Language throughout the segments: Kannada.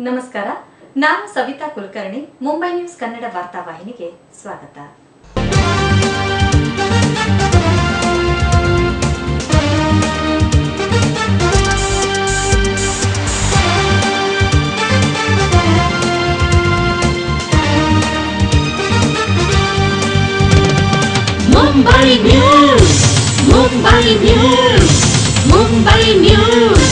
ನಮಸ್ಕಾರ, ನಾನು ಸವಿತಾ ಕುಲಕರ್ಣಿ. ಮುಂಬೈ ನ್ಯೂಸ್ ಕನ್ನಡ ವಾರ್ತಾವಾಹಿನಿಗೆ ಸ್ವಾಗತ. Mumbai news, Mumbai news, Mumbai news.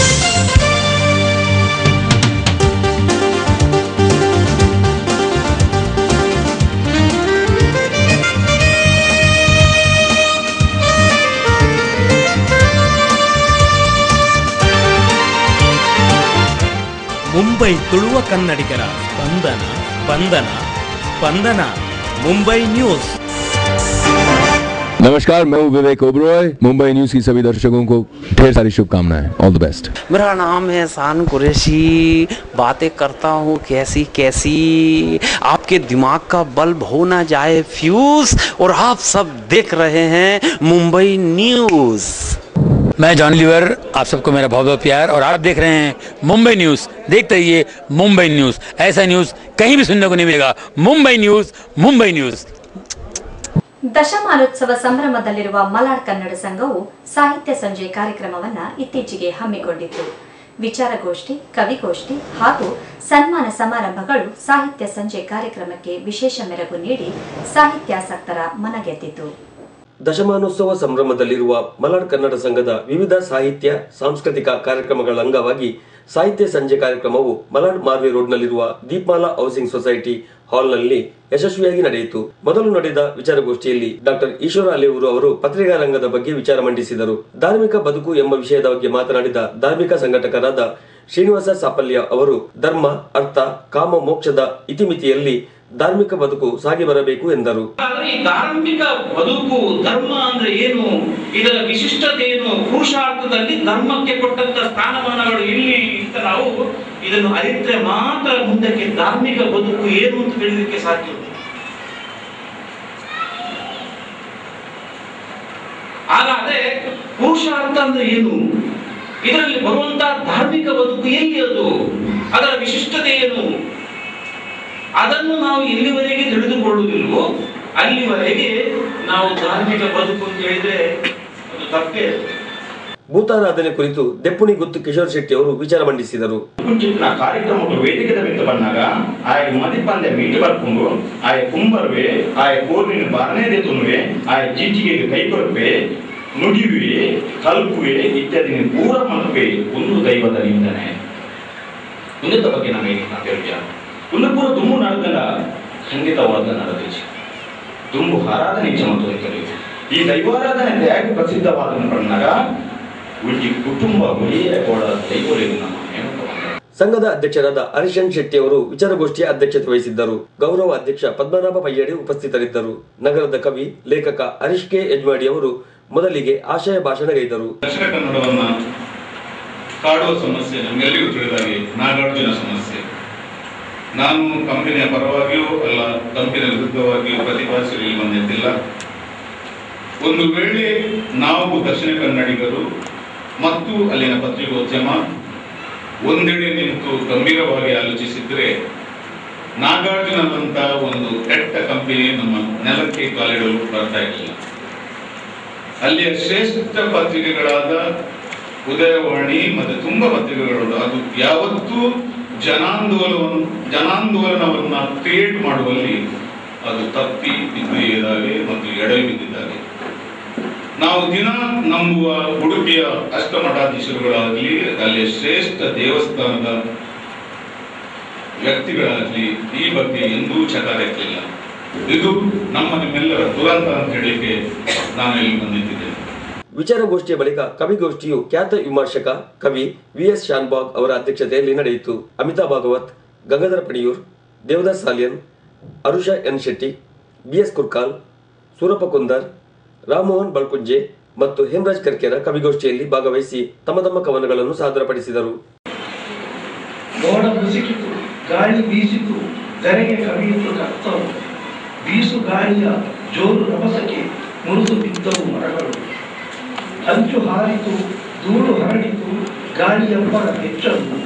Mumbai ತುಳುವ ಕನ್ನಡಿಗರ ಸ್ಪಂದನ ಸ್ಪಂದನ ಸ್ಪಂದನ ಮುಂಬೈ ನ್ಯೂಸ್. नमस्कार, मैं हूं विवेक ओबरॉय. मुंबई न्यूज की सभी दर्शकों को ढेर सारी शुभकामनाएं. All the best. मेरा नाम है सान कुरैशी. बातें करता हूँ कैसी कैसी, आपके दिमाग का बल्ब हो ना जाए फ्यूज. और आप सब देख रहे हैं मुंबई न्यूज. मैं जॉन लीवर, आप सबको मेरा बहुत बहुत प्यार. और आप देख रहे हैं मुंबई न्यूज. देखते रहिए मुंबई न्यूज. ऐसा न्यूज कहीं भी सुनने को नहीं मिलेगा. Mumbai news, Mumbai news. ದಶಮಾನೋತ್ಸವ ಸಂಭ್ರಮದಲ್ಲಿರುವ ಮಲಾಡ್ ಕನ್ನಡ ಸಂಘವು ಸಾಹಿತ್ಯ ಸಂಜೆ ಕಾರ್ಯಕ್ರಮವನ್ನು ಇತ್ತೀಚೆಗೆ ಹಮ್ಮಿಕೊಂಡಿತ್ತು. ವಿಚಾರಗೋಷ್ಠಿ, ಕವಿಗೋಷ್ಠಿ ಹಾಗೂ ಸನ್ಮಾನ ಸಮಾರಂಭಗಳು ಸಾಹಿತ್ಯ ಸಂಜೆ ಕಾರ್ಯಕ್ರಮಕ್ಕೆ ವಿಶೇಷ ಮೆರುಗು ನೀಡಿ ಸಾಹಿತ್ಯಾಸಕ್ತರ ಮನಗೆದ್ದಿತು. ದಶಮಾನೋತ್ಸವ ಸಂಭ್ರಮದಲ್ಲಿರುವ ಮಲಾಡ್ ಕನ್ನಡ ಸಂಘದ ವಿವಿಧ ಸಾಹಿತ್ಯ ಸಾಂಸ್ಕೃತಿಕ ಕಾರ್ಯಕ್ರಮಗಳ ಅಂಗವಾಗಿ ಸಾಹಿತ್ಯ ಸಂಜೆ ಕಾರ್ಯಕ್ರಮವು ಮಲಾಡ್ ಮಾರ್ವೆ ರೋಡ್ನಲ್ಲಿರುವ ದೀಪ್ಮಾಲಾ ಹೌಸಿಂಗ್ ಸೊಸೈಟಿ ಹಾಲ್ನಲ್ಲಿ ಯಶಸ್ವಿಯಾಗಿ ನಡೆಯಿತು. ಮೊದಲು ನಡೆದ ವಿಚಾರಗೋಷ್ಠಿಯಲ್ಲಿ ಡಾಕ್ಟರ್ ಈಶ್ವರ ಅಲೆಯೂರು ಅವರು ಪತ್ರಿಕಾ ರಂಗದ ಬಗ್ಗೆ ವಿಚಾರ ಮಂಡಿಸಿದರು. ಧಾರ್ಮಿಕ ಬದುಕು ಎಂಬ ವಿಷಯದ ಬಗ್ಗೆ ಮಾತನಾಡಿದ ಧಾರ್ಮಿಕ ಸಂಘಟಕರಾದ ಶ್ರೀನಿವಾಸ ಸಾಪಲ್ಯ ಅವರು ಧರ್ಮ, ಅರ್ಥ, ಕಾಮ, ಮೋಕ್ಷದ ಇತಿಮಿತಿಯಲ್ಲಿ ಧಾರ್ಮಿಕ ಬದುಕು ಸಾಗಿ ಬರಬೇಕು ಎಂದರು. ಈ ಧಾರ್ಮಿಕ ಬದುಕು, ಧರ್ಮ ಅಂದ್ರೆ ಏನು, ಇದರ ವಿಶಿಷ್ಟತೆ ಏನು, ಪುರುಷಾರ್ಥದಲ್ಲಿ ಧರ್ಮಕ್ಕೆ ಕೊಟ್ಟಂತ ಸ್ಥಾನಮಾನಗಳು ಇಲ್ಲಿ ಅಂತ ನಾವು ಇದನ್ನು ಅರಿತರೆ ಮಾತ್ರ ಮುಂದಕ್ಕೆ ಧಾರ್ಮಿಕ ಬದುಕು ಏನು ಅಂತ ತಿಳಿಲಿಕ್ಕೆ ಸಾಧ್ಯ. ಹಾಗಾದ್ರೆ ಪುರುಷಾರ್ಥ ಅಂದ್ರೆ ಏನು, ಇದರಲ್ಲಿ ಬರುವಂತಹ ಧಾರ್ಮಿಕ ಬದುಕು ಎಲ್ಲಿ, ಅದರ ವಿಶಿಷ್ಟತೆ ಏನು, ಅದನ್ನು ನಾವು ಎಲ್ಲಿವರೆಗೆ ತಿಳಿದುಕೊಳ್ಳುವುದಿಲ್ವೋ ಅಲ್ಲಿವರೆಗೆ ನಾವು ಧಾರ್ಮಿಕ ಬದುಕು ಅಂತ ಹೇಳಿದ್ರೆ ಅದು ತಪ್ಪೇ. ಭೂತಾರಾಧನೆ ಕುರಿತು ದೆಪ್ಪುಣಿ ಗುತ್ತು ಕಿಶೋರ್ ಶೆಟ್ಟಿ ಅವರು ವಿಚಾರ ಮಂಡಿಸಿದರು. ಕಾರ್ಯಕ್ರಮಗಳು ವೇದಿಕೆ ಬಿಟ್ಟು ಬಂದಾಗ ಆಯ ಮದಿಪಂದೆ ಮೀಟು ಬರ್ಕೊಂಡು ಆಯ ಕುಂಬರ್ವೆ ಆಯ ಕೋರ್ನಿನ ಬಾರನೇ ತುನುವೆ ಆಯ ಚೀಟಿಗೆ ಕೈ ಕೊರಪೆ ನುಡಿಯುವೆ ಕಲ್ಪುವೆ ಇತ್ಯಾದಿ ಪೂರ ಮನಪೆ ಒಂದು ದೈವದ ನಿಂದನೆ ಮುಂದಿನ ಬಗ್ಗೆ ನಾನು ಹೇಳ್ತೇನೆ. ಒಂದು ಪೂರ ತುಂಬು ನಡೆದಲ್ಲ ಖಂಡಿತವಾದ ನಡೆದಿದೆ. ತುಂಬು ಆರಾಧನೆ ಮತ್ತು ಈ ದೈವಾರಾಧನೆ ಹೇಗೆ ಪ್ರಸಿದ್ಧವಾದ ಪಡಿನಾಗ ಉಳ್ಳಿ ಕುಟುಂಬ ಉಳಿಯ ಕೂಡ ದೈವರಿಗೆ ನಮ್ಮ ಸಂಘದ ಅಧ್ಯಕ್ಷರಾದ ಹರಿಶನ್ ಶೆಟ್ಟಿ ಅವರು ವಿಚಾರಗೋಷ್ಠಿಯ ಅಧ್ಯಕ್ಷತೆ ವಹಿಸಿದ್ದರು. ಗೌರವ ಅಧ್ಯಕ್ಷ ಪದ್ಮನಾಭ ಪಯ್ಯಡಿ ಉಪಸ್ಥಿತರಿದ್ದರು. ನಗರದ ಕವಿ ಲೇಖಕ ಹರೀಶ್ ಕೆ ಯಜಮಾಡಿ ಅವರು ಮೊದಲಿಗೆ ಆಶಯ ಭಾಷಣಗೈದರು. ದಕ್ಷಿಣ ಕನ್ನಡವನ್ನ ಕಾಡುವ ಸಮಸ್ಯೆ ನಮಗೆಲ್ಲರಿಗೂ ತಿಳಿದಾಗೆ ನಾಗಾರ್ಜುನ ಸಮಸ್ಯೆ. ನಾನು ಕಂಪನಿಯ ಪರವಾಗಿಯೂ ಅಲ್ಲ ಕಂಪನಿಯ ವಿರುದ್ಧವಾಗಿಯೂ ಪ್ರತಿಪಾದಿಸಲು ಬಂದಿದ್ದಿಲ್ಲ. ಒಂದು ವೇಳೆ ನಾವು ದಕ್ಷಿಣ ಕನ್ನಡಿಗರು ಮತ್ತು ಅಲ್ಲಿನ ಪತ್ರಿಕೋದ್ಯಮ ಒಂದೆಡೆ ನಿಂತು ಗಂಭೀರವಾಗಿ ಆಲೋಚಿಸಿದ್ರೆ ನಾಗಾರ್ಜುನದಂತ ಒಂದು ಕೆಟ್ಟ ಕಂಪನಿ ನಮ್ಮ ನೆಲಕ್ಕೆ ಕಾಲಿಡಲು ಬರ್ತಾ ಇರಲಿಲ್ಲ. ಅಲ್ಲಿಯ ಶ್ರೇಷ್ಠ ಪತ್ರಿಕೆಗಳಾದ ಉದಯವಾಣಿ ಮತ್ತು ತುಂಬಾ ಪತ್ರಿಕೆಗಳು ಅದು ಯಾವತ್ತೂ ಜನಾಂದೋಲನವನ್ನ ಕ್ರಿಯೇಟ್ ಮಾಡುವಲ್ಲಿ ಅದು ತಪ್ಪಿ ಬಿದ್ದಿದ್ದಾವೆ ಮತ್ತು ಎಡವಿ ಬಿದ್ದಿದ್ದಾವೆ. ನಾವು ದಿನ ನಂಬುವ ಉಡುಪಿಯ ಅಷ್ಟಮಠಾಧೀಶರುಗಳಾಗಲಿ ಅಲ್ಲಿ ಶ್ರೇಷ್ಠ ದೇವಸ್ಥಾನದ ವ್ಯಕ್ತಿಗಳಾಗಲಿ ಈ ಬಗ್ಗೆ ಎಂದೂ ಚಕಾರಕ್ಕಿಲ್ಲ. ಇದು ನಿಮ್ಮೆಲ್ಲರ ದುರಂತ ಅಂತ ಹೇಳಲಿಕ್ಕೆ ನಾನು ಇಲ್ಲಿ ಬಂದಿದ್ದೇನೆ. ವಿಚಾರಗೋಷ್ಠಿಯ ಬಳಿಕ ಕವಿಗೋಷ್ಠಿಯು ಖ್ಯಾತ ವಿಮರ್ಶಕ ಕವಿ ವಿ.ಎಸ್. ಶಾನ್ಭಾಗ್ ಅವರ ಅಧ್ಯಕ್ಷತೆಯಲ್ಲಿ ನಡೆಯಿತು. Amita Bhagwat, Gangadhar Paniyur, Devdas Salian, Arusha N Shetty, B S. ಕುರ್ಕಾಲ್, ಸೂರಪ್ಪ ಕುಂದರ್, ರಾಮಮೋಹನ್ ಬಳ್ಕುಂಜೆ ಮತ್ತು ಹೇಮರಾಜ್ ಕರ್ಕೆರ ಕವಿಗೋಷ್ಠಿಯಲ್ಲಿ ಭಾಗವಹಿಸಿ ತಮ್ಮ ತಮ್ಮ ಕವನಗಳನ್ನು ಸಾದರಪಡಿಸಿದರು. ಮೋಡ ಮುಸುಕಿತು, ಗಾಳಿ ಬೀಸಿತು, ಧರೆಗೆ ಕವಿಯಿತು ಕರ್ತವು, ಬೀಸು ಗಾಳಿಯ ಜೋರು ರಭಸಕ್ಕೆ ಮುರಿದು ಬಿದ್ದವು ಮರಗಳು. ಹಂಚು ಹಾರಿತು, ಧೂಳು ಹರಡಿತು, ಗಾಳಿಯಬ್ಬರ ಹೆಚ್ಚವು,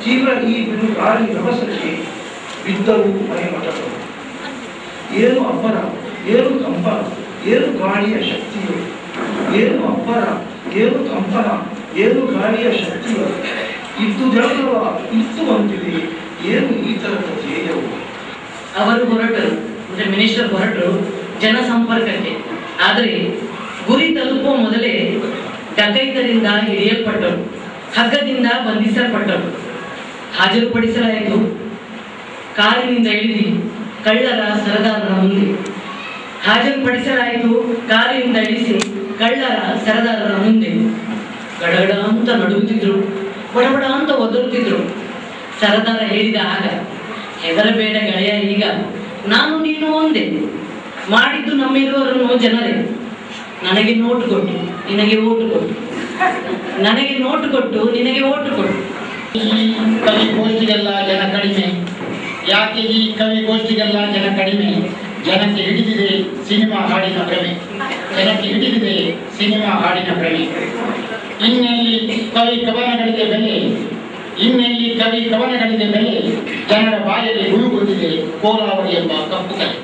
ತೀವ್ರ ಈ ಗಾಳಿ ರಭಸಕ್ಕೆ ಬಿದ್ದವು ಮನೆ ಮಠಗಳು. ಏನು ಅಬ್ಬರ, ಏನು ಕಂಪನ, ಏನು ಗಾಳಿಯ ಶಕ್ತಿಯು, ಏನು ಅಬ್ಬರ, ಏನು ಕಂಪನ, ಏನು ಗಾಳಿಯ ಶಕ್ತಿಯು, ಇದ್ದುದೆಲ್ಲವ ಇತ್ತುವಂತಿದೆ, ಏನು ಈ ತರದ ಧ್ಯೇಯವು. ಅವರು ಹೊರಟರು ಅಂದ್ರೆ ಮಿನಿಸ್ಟರ್ ಹೊರಟರು ಜನಸಂಪರ್ಕಕ್ಕೆ. ಆದರೆ ಗುರಿ ತಲುಪುವ ಮೊದಲೇ ಡಕೈತರಿಂದ ಹಿಡಿಯಲ್ಪಟ್ಟರು, ಹಗ್ಗದಿಂದ ಬಂಧಿಸಲ್ಪಟ್ಟರು. ಹಾಜರುಪಡಿಸಲಾಯಿತು. ಕಾರಿನಿಂದ ಇಳಿದು ಕಳ್ಳರ ಸರದಾರರ ಮುಂದೆ ಹಾಜರುಪಡಿಸಲಾಯಿತು. ಕಾರಿನಿಂದ ಇಳಿಸಿ ಕಳ್ಳರ ಸರದಾರರ ಮುಂದೆ ಗಡಗಡ ಅಂತ ನಡುಗುತ್ತಿದ್ರು, ಬಡಬಡ ಅಂತ ಒದರುತ್ತಿದ್ರು. ಸರದಾರ ಹೇಳಿದ ಆಗ, ಹೆದರಬೇಡ ಗೆಳೆಯ, ಈಗ ನಾನು ನೀನು ಒಂದೇ, ಮಾಡಿದ್ದು ನಮ್ಮೆಲ್ಲವರನ್ನು ಜನರೇ. ನನಗೆ ನೋಟು ಕೊಟ್ಟು ನಿನಗೆ ಓಟು ಕೊಟ್ಟು, ನನಗೆ ನೋಟು ಕೊಟ್ಟು ನಿನಗೆ ಓಟು ಕೊಟ್ಟು. ಈ ಕವಿಗೋಷ್ಠಿಗೆಲ್ಲ ಜನ ಕಡಿಮೆ. ಯಾಕೆ ಈ ಕವಿಗೋಷ್ಠಿಗೆಲ್ಲ ಜನ ಕಡಿಮೆ? ಜನಕ್ಕೆ ಹಿಡಿದಿದೆ ಸಿನಿಮಾ ಹಾಡಿನ ಭ್ರಮೆ, ಜನಕ್ಕೆ ಹಿಡಿದಿದೆ ಸಿನಿಮಾ ಹಾಡಿನ ಭ್ರಮೆ. ಇನ್ನೆಲ್ಲಿ ಕವಿ ಕವನಗಳಿಗೆ ಬೆಲೆ, ಇನ್ನೆಲ್ಲಿ ಕವಿ ಕವನಗಳಿಗೆ ಬೆಲೆ, ಜನರ ಬಾಯಲ್ಲಿ ಹುಳುಗುತ್ತಿದೆ ಕೋಲಾವರಿ ಎಂಬ ಕಪ್ಪು ಕಲೆ.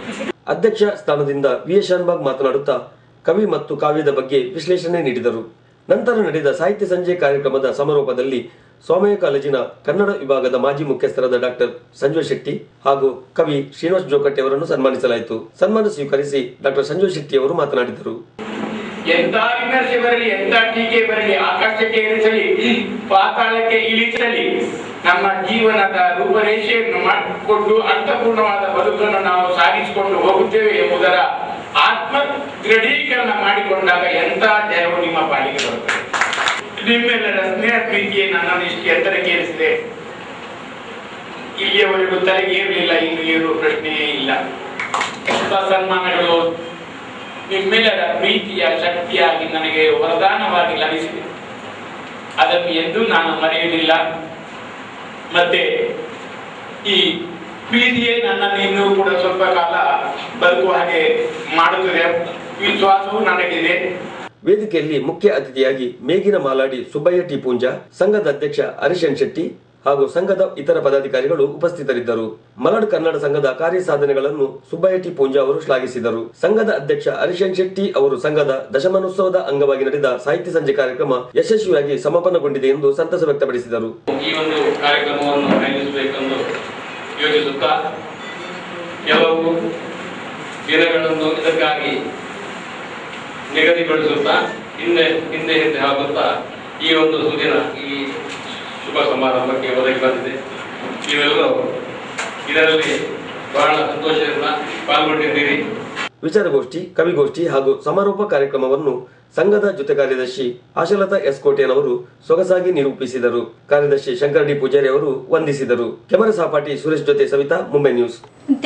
ಅಧ್ಯಕ್ಷ ಸ್ಥಾನದಿಂದ ವಿ ಶಾನ್ಭಾಗ್ ಮಾತನಾಡುತ್ತಾ ಕವಿ ಮತ್ತು ಕಾವ್ಯದ ಬಗ್ಗೆ ವಿಶ್ಲೇಷಣೆ ನೀಡಿದರು. ನಂತರ ನಡೆದ ಸಾಹಿತ್ಯ ಸಂಜೆ ಕಾರ್ಯಕ್ರಮದ ಸಮಾರೋಪದಲ್ಲಿ ಸೋಮಯ್ಯ ಕಾಲೇಜಿನ ಕನ್ನಡ ವಿಭಾಗದ ಮಾಜಿ ಮುಖ್ಯಸ್ಥರಾದ ಡಾಕ್ಟರ್ ಸಂಜಯ್ ಶೆಟ್ಟಿ ಹಾಗೂ ಕವಿ ಶ್ರೀನಿವಾಸ್ ಜೋಕಟ್ಟೆ ಅವರನ್ನು ಸನ್ಮಾನಿಸಲಾಯಿತು. ಸನ್ಮಾನ ಸ್ವೀಕರಿಸಿ ಡಾಕ್ಟರ್ ಸಂಜಯ್ ಶೆಟ್ಟಿ ಅವರು ಮಾತನಾಡಿದರು. ಎಂತ ವಿಮರ್ಶೆ ಬರಲಿ, ಎಂತ ಟೀಕೆ ಬರಲಿ, ಆಕಾಶಕ್ಕೆ ಏರಿಸಲಿ, ಪಾತಾಳಕ್ಕೆ ಇಳಿಸಲಿ, ನಮ್ಮ ಜೀವನದ ರೂಪರೇಷೆಯನ್ನು ಮಾಡಿಕೊಂಡು ಅರ್ಥಪೂರ್ಣವಾದ ಬದುಕನ್ನು ನಾವು ಸಾಗಿಸಿಕೊಂಡು ಹೋಗುತ್ತೇವೆ ಎಂಬುದರ ಆತ್ಮ ದೃಢೀಕರಣ ಮಾಡಿಕೊಂಡಾಗ ಎಂತ ಜಯವು ನಿಮ್ಮ ಪಾಲಿಗೆ ಬರುತ್ತದೆ. ನಿಮ್ಮೆಲ್ಲರ ಸ್ನೇಹ ಪ್ರೀತಿಯೇ ನನ್ನನ್ನು ಇಷ್ಟು ಎತ್ತರಕ್ಕೇರಿಸಿದೆ. ಇಲ್ಲಿಯವರೆಗೂ ತಲೆಗೆ ಏರಲಿಲ್ಲ, ಇನ್ನು ಏರುವ ಪ್ರಶ್ನೆಯೇ ಇಲ್ಲ. ಸನ್ಮಾನಗಳು ನಿಮ್ಮೆಲ್ಲರ ಪ್ರೀತಿಯ ಶಕ್ತಿಯಾಗಿ ನನಗೆ ವರದಾನವಾಗಿ ಲಭಿಸಿದೆ. ಅದನ್ನು ಎಂದೂ ನಾನು ಮರೆಯುವುದಿಲ್ಲ. ಮತ್ತೆ ಈ ಪ್ರೀತಿಯೇ ನನ್ನನ್ನು ಇನ್ನೂ ಕೂಡ ಸ್ವಲ್ಪ ಕಾಲ ಬದುಕುವ ಹಾಗೆ ಮಾಡುತ್ತದೆ. ವಿಶ್ವಾಸವೂ ನನಗಿದೆ. ವೇದಿಕೆಯಲ್ಲಿ ಮುಖ್ಯ ಅತಿಥಿಯಾಗಿ ಮೇಗಿನ ಮಾಲಾಡಿ ಸುಬ್ಬಯ್ಯ ಟಿ ಪೂಂಜಾ, ಸಂಘದ ಅಧ್ಯಕ್ಷ ಹರಿಶನ್ ಶೆಟ್ಟಿ ಹಾಗೂ ಸಂಘದ ಇತರ ಪದಾಧಿಕಾರಿಗಳು ಉಪಸ್ಥಿತರಿದ್ದರು. ಮಲಾಡ್ ಕನ್ನಡ ಸಂಘದ ಕಾರ್ಯ ಸಾಧನೆಗಳನ್ನು ಸುಬ್ಬಯ್ಯ ಟಿ ಪೂಂಜಾ ಅವರು ಶ್ಲಾಘಿಸಿದರು. ಸಂಘದ ಅಧ್ಯಕ್ಷ ಹರಿಶನ್ ಶೆಟ್ಟಿ ಅವರು ಸಂಘದ ದಶಮಾನೋತ್ಸವದ ಅಂಗವಾಗಿ ನಡೆದ ಸಾಹಿತ್ಯ ಸಂಜೆ ಕಾರ್ಯಕ್ರಮ ಯಶಸ್ವಿಯಾಗಿ ಸಮಾಪನಗೊಂಡಿದೆ ಎಂದು ಸಂತಸ ವ್ಯಕ್ತಪಡಿಸಿದರು. ಈ ಒಂದು ಕಾರ್ಯಕ್ರಮವನ್ನು ಆಯೋಜಿಸಬೇಕೆಂದು ಯೋಚಿಸುತ್ತಾ ಕೆಲವು ದಿನಗಳನ್ನು ಇದಕ್ಕಾಗಿ ನಿಗದಿಗೊಳಿಸುತ್ತಾ ಹಿಂದೆ ಆಗುತ್ತಾ ಈ ಒಂದು ಸುದಿನ ಈ ಶುಭ ಸಮಾರಂಭಕ್ಕೆ ಒದಗಿ ಬಂದಿದೆ. ನೀವೆಲ್ಲರೂ ಇದರಲ್ಲಿ ಬಹಳ ಸಂತೋಷದಿಂದ ಪಾಲ್ಗೊಂಡಿದ್ದೀರಿ. ವಿಚಾರಗೋಷ್ಠಿ, ಕವಿಗೋಷ್ಠಿ ಹಾಗೂ ಸಮಾರೋಪ ಕಾರ್ಯಕ್ರಮವನ್ನು ಸಂಘದ ಜೊತೆ ಕಾರ್ಯದರ್ಶಿ ಆಶಲತಾ ಎಸ್ ಕೋಟೆಯನವರು ಸೊಗಸಾಗಿ ನಿರೂಪಿಸಿದರು. ಕಾರ್ಯದರ್ಶಿ ಶಂಕರ್ ಡಿ ಪೂಜಾರಿ ಅವರು ವಂದಿಸಿದರು. ಕೆಮರಾ ಸಹಪಾಠಿ ಸುರೇಶ್ ಜೊತೆ ಸವಿತಾ, ಮುಂಬೈ ನ್ಯೂಸ್.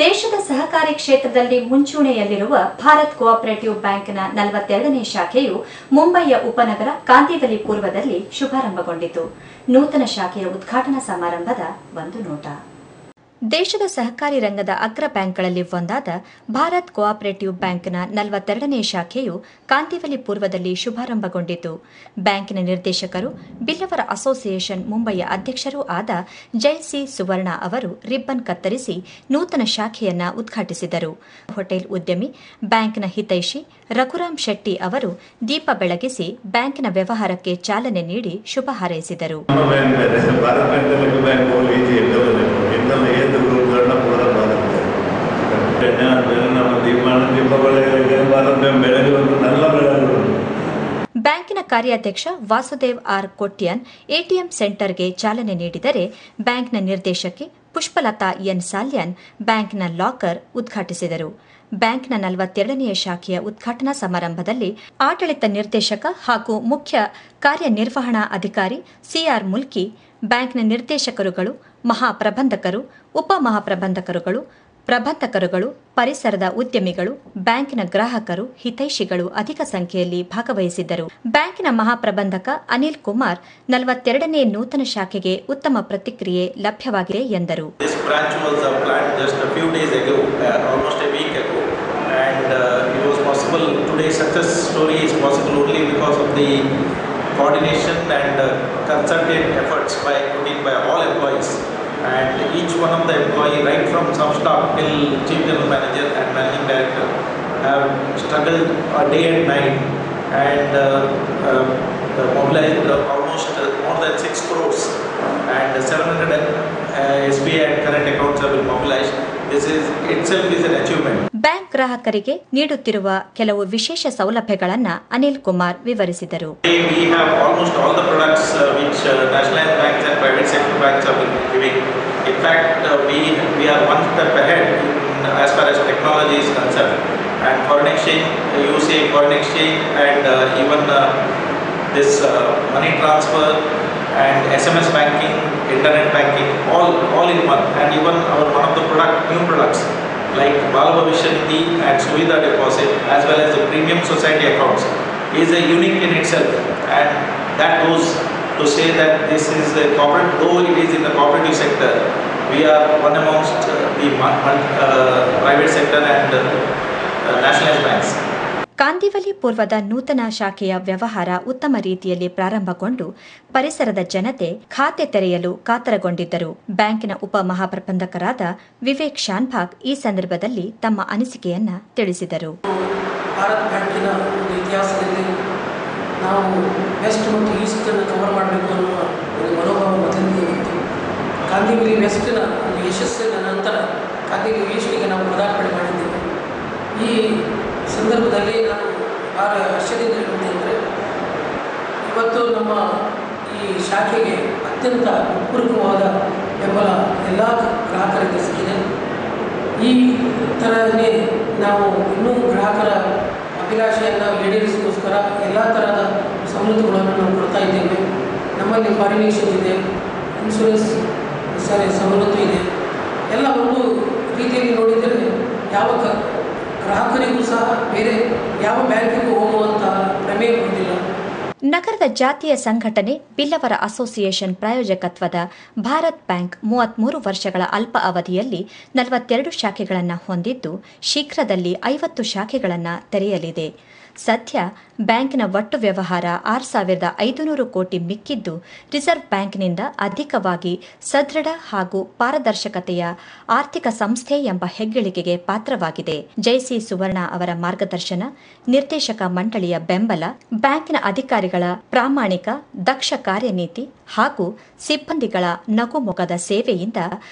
ದೇಶದ ಸಹಕಾರಿ ಕ್ಷೇತ್ರದಲ್ಲಿ ಮುಂಚೂಣಿಯಲ್ಲಿರುವ ಭಾರತ್ ಕೋಆಪರೇಟಿವ್ ಬ್ಯಾಂಕ್ನ 42ನೇ ಶಾಖೆಯು ಮುಂಬಯಿಯ ಉಪನಗರ ಕಾಂದಿವಲಿ ಪೂರ್ವದಲ್ಲಿ ಶುಭಾರಂಭಗೊಂಡಿತು. ನೂತನ ಶಾಖೆಯ ಉದ್ಘಾಟನಾ ಸಮಾರಂಭದ ಒಂದು ನೋಟ. ದೇಶದ ಸಹಕಾರಿ ರಂಗದ ಅಗ್ರ ಬ್ಯಾಂಕ್ಗಳಲ್ಲಿ ಒಂದಾದ ಭಾರತ್ ಕೋಆಪರೇಟಿವ್ ಬ್ಯಾಂಕ್ನ 42ನೇ ಶಾಖೆಯು ಕಾಂದಿವಲಿ ಪೂರ್ವದಲ್ಲಿ ಶುಭಾರಂಭಗೊಂಡಿತು. ಬ್ಯಾಂಕಿನ ನಿರ್ದೇಶಕರು, ಬಿಲ್ಲವರ ಅಸೋಸಿಯೇಷನ್ ಮುಂಬಯಿಯ ಅಧ್ಯಕ್ಷರೂ ಆದ ಜೈಸಿ ಸುವರ್ಣ ಅವರು ರಿಬ್ಬನ್ ಕತ್ತರಿಸಿ ನೂತನ ಶಾಖೆಯನ್ನ ಉದ್ಘಾಟಿಸಿದರು. ಹೋಟೆಲ್ ಉದ್ಯಮಿ, ಬ್ಯಾಂಕ್ನ ಹಿತೈಷಿ ರಘುರಾಮ್ ಶೆಟ್ಟಿ ಅವರು ದೀಪ ಬೆಳಗಿಸಿ ಬ್ಯಾಂಕಿನ ವ್ಯವಹಾರಕ್ಕೆ ಚಾಲನೆ ನೀಡಿ ಶುಭ ಹಾರೈಸಿದರು. ಬ್ಯಾಂಕಿನ ಕಾರ್ಯಾಧ್ಯಕ್ಷ ವಾಸುದೇವ್ ಆರ್ ಕೊಟ್ಯನ್ ಎಟಿಎಂ ಸೆಂಟರ್ಗೆ ಚಾಲನೆ ನೀಡಿದರೆ, ಬ್ಯಾಂಕ್ನ ನಿರ್ದೇಶಕಿ ಪುಷ್ಪಲತಾ ಎನ್ ಸಾಲ್ಯನ್ ಬ್ಯಾಂಕ್ನ ಲಾಕರ್ ಉದ್ಘಾಟಿಸಿದರು. ಬ್ಯಾಂಕ್ನ 42ನೇ ಶಾಖೆಯ ಉದ್ಘಾಟನಾ ಸಮಾರಂಭದಲ್ಲಿ ಆಡಳಿತ ನಿರ್ದೇಶಕ ಹಾಗೂ ಮುಖ್ಯ ಕಾರ್ಯನಿರ್ವಹಣಾ ಅಧಿಕಾರಿ ಸಿಆರ್ ಮುಲ್ಕಿ, ಬ್ಯಾಂಕ್ನ ನಿರ್ದೇಶಕರುಗಳು, ಮಹಾಪ್ರಬಂಧಕರು, ಉಪಮಹಾಪ್ರಬಂಧಕರುಗಳು, ಪ್ರಬಂಧಕರುಗಳು, ಪರಿಸರದ ಉದ್ಯಮಿಗಳು, ಬ್ಯಾಂಕಿನ ಗ್ರಾಹಕರು, ಹಿತೈಷಿಗಳು ಅಧಿಕ ಸಂಖ್ಯೆಯಲ್ಲಿ ಭಾಗವಹಿಸಿದ್ದರು. ಬ್ಯಾಂಕಿನ ಮಹಾಪ್ರಬಂಧಕ ಅನಿಲ್ ಕುಮಾರ್ 42ನೇ ನೂತನ ಶಾಖೆಗೆ ಉತ್ತಮ ಪ್ರತಿಕ್ರಿಯೆ ಲಭ್ಯವಾಗಿದೆ ಎಂದರು. coordination and concerted efforts put in by all employees. And each one of the employee, right from some staff till Chief General Manager and Managing Director, have struggled day and night and mobilized almost more than 6 crores and 700 SBI and current accounts have been mobilized. This is itself is an achievement. Bank ಗ್ರಾಹಕರಿಗೆ ನೀಡುತ್ತಿರುವ ಕೆಲವು ವಿಶೇಷ ಸೌಲಭ್ಯಗಳನ್ನು ಅನಿಲ್ ಕುಮಾರ್ ವಿವರಿಸಿದರು. We have almost all the products which nationalized banks and private sector banks have been giving. In fact, we are one step ahead as far as technology is concerned. And foreign exchange, you say foreign exchange and even this money transfer and SMS banking, internet banking, all in one. And even one of the new products like Bala Bhavishya Nidhi and Suvidha deposit as well as the premium society accounts is a unique in itself. And that goes to say that this is a corporate, though it is in the cooperative sector, we are one amongst the private sector and nationalized banks. ಕಾಂದಿವಲಿ ಪೂರ್ವದ ನೂತನ ಶಾಖೆಯ ವ್ಯವಹಾರ ಉತ್ತಮ ರೀತಿಯಲ್ಲಿ ಪ್ರಾರಂಭಗೊಂಡು ಪರಿಸರದ ಜನತೆ ಖಾತೆ ತೆರೆಯಲು ಕಾತರಗೊಂಡಿದ್ದರು. ಬ್ಯಾಂಕಿನ ಉಪ ಮಹಾಪ್ರಬಂಧಕರಾದ ವಿವೇಕ್ ಶಾನ್ಭಾಗ್ ಈ ಸಂದರ್ಭದಲ್ಲಿ ತಮ್ಮ ಅನಿಸಿಕೆಯನ್ನ ತಿಳಿಸಿದರು. ಭಾರತ್ ಬ್ಯಾಂಕಿನ ಒಂದು ಇತಿಹಾಸದಲ್ಲಿ ನಾವು ವೆಸ್ಟ್ ಮತ್ತು ಈಸ್ಟ್ ಅನ್ನು ಕವರ್ ಮಾಡಬೇಕು ಅನ್ನುವ ಒಂದು ಮನೋಭಾವ ಮೊದಲಿಗೆ ಇತ್ತು. ಕಾಂದಿವಲಿ ವೆಸ್ಟ್ನ ಒಂದು ಯಶಸ್ಸಿನ ನಂತರ ಕಾಂದಿವಲಿ ಈಸ್ಟ್ಗೆ ನಾವು ಪದಾರ್ಪಣೆ ಮಾಡಿದ್ದೇವೆ. ಈ ಸಂದರ್ಭದಲ್ಲಿ ನಾನು ಭಾಳ ಹರ್ಷದಿಂದ ಹೇಳುವುದಂದರೆ ಇವತ್ತು ನಮ್ಮ ಈ ಶಾಖೆಗೆ ಅತ್ಯಂತ ಉತ್ಪೂರ್ವಕವಾದ ಬೆಂಬಲ ಎಲ್ಲ ಗ್ರಾಹಕರಿಗೆ ಸಿಕ್ಕಿದೆ. ಈ ಥರನೇ ನಾವು ಇನ್ನೂ ಗ್ರಾಹಕರ ಅಭಿಲಾಷೆಯನ್ನು ಈಡೇರಿಸೋಸ್ಕರ ಎಲ್ಲ ಥರದ ಸವಲತ್ತುಗಳನ್ನು ನಾವು ಕೊಡ್ತಾ ಇದ್ದೇವೆ. ನಮ್ಮಲ್ಲಿ ಫಾರಿನ್ ಎಕ್ಸ್ಚೇಂಜ್ ಇದೆ, ಇನ್ಶೂರೆನ್ಸ್ ಸವಲತ್ತು ಇದೆ. ಎಲ್ಲ ಒಂದು ರೀತಿಯಲ್ಲಿ ನೋಡಿದರೆ ಯಾವ ಗ್ರಾಹಕರಿಗೂ ಸಹ ಬೇರೆ ಯಾವ ಬ್ಯಾಂಕಿಗೂ ಹೋಗುವಂತಹ ಪ್ರಮೇಯ ಇರುವುದಿಲ್ಲ. ನಗರದ ಜಾತಿಯ ಸಂಘಟನೆ ಬಿಲ್ಲವರ ಅಸೋಸಿಯೇಷನ್ ಪ್ರಾಯೋಜಕತ್ವದ ಭಾರತ್ ಬ್ಯಾಂಕ್ 33 ವರ್ಷಗಳ ಅಲ್ಪ ಅವಧಿಯಲ್ಲಿ 42 ಶಾಖೆಗಳನ್ನು ಹೊಂದಿದ್ದು ಶೀಘ್ರದಲ್ಲಿ 50 ಶಾಖೆಗಳನ್ನು ತೆರೆಯಲಿದೆ. ಸದ್ಯ ಬ್ಯಾಂಕಿನ ಒಟ್ಟು ವ್ಯವಹಾರ 6,500 ಕೋಟಿ ಮಿಕ್ಕಿದ್ದು ರಿಸರ್ವ್ ಬ್ಯಾಂಕ್ನಿಂದ ಅಧಿಕವಾಗಿ ಸದೃಢ ಹಾಗೂ ಪಾರದರ್ಶಕತೆಯ ಆರ್ಥಿಕ ಸಂಸ್ಥೆ ಎಂಬ ಹೆಗ್ಗಳಿಕೆಗೆ ಪಾತ್ರವಾಗಿದೆ. ಜೈಸಿ ಸುವರ್ಣ ಅವರ ಮಾರ್ಗದರ್ಶನ, ನಿರ್ದೇಶಕ ಮಂಡಳಿಯ ಬೆಂಬಲ, ಬ್ಯಾಂಕಿನ ಅಧಿಕಾರಿಗಳ ಪ್ರಾಮಾಣಿಕ ದಕ್ಷ ಕಾರ್ಯನೀತಿ ಹಾಗೂ ಸಿಬ್ಬಂದಿಗಳ ನಗುಮೊಗದ ಸೇವೆಯಿಂದ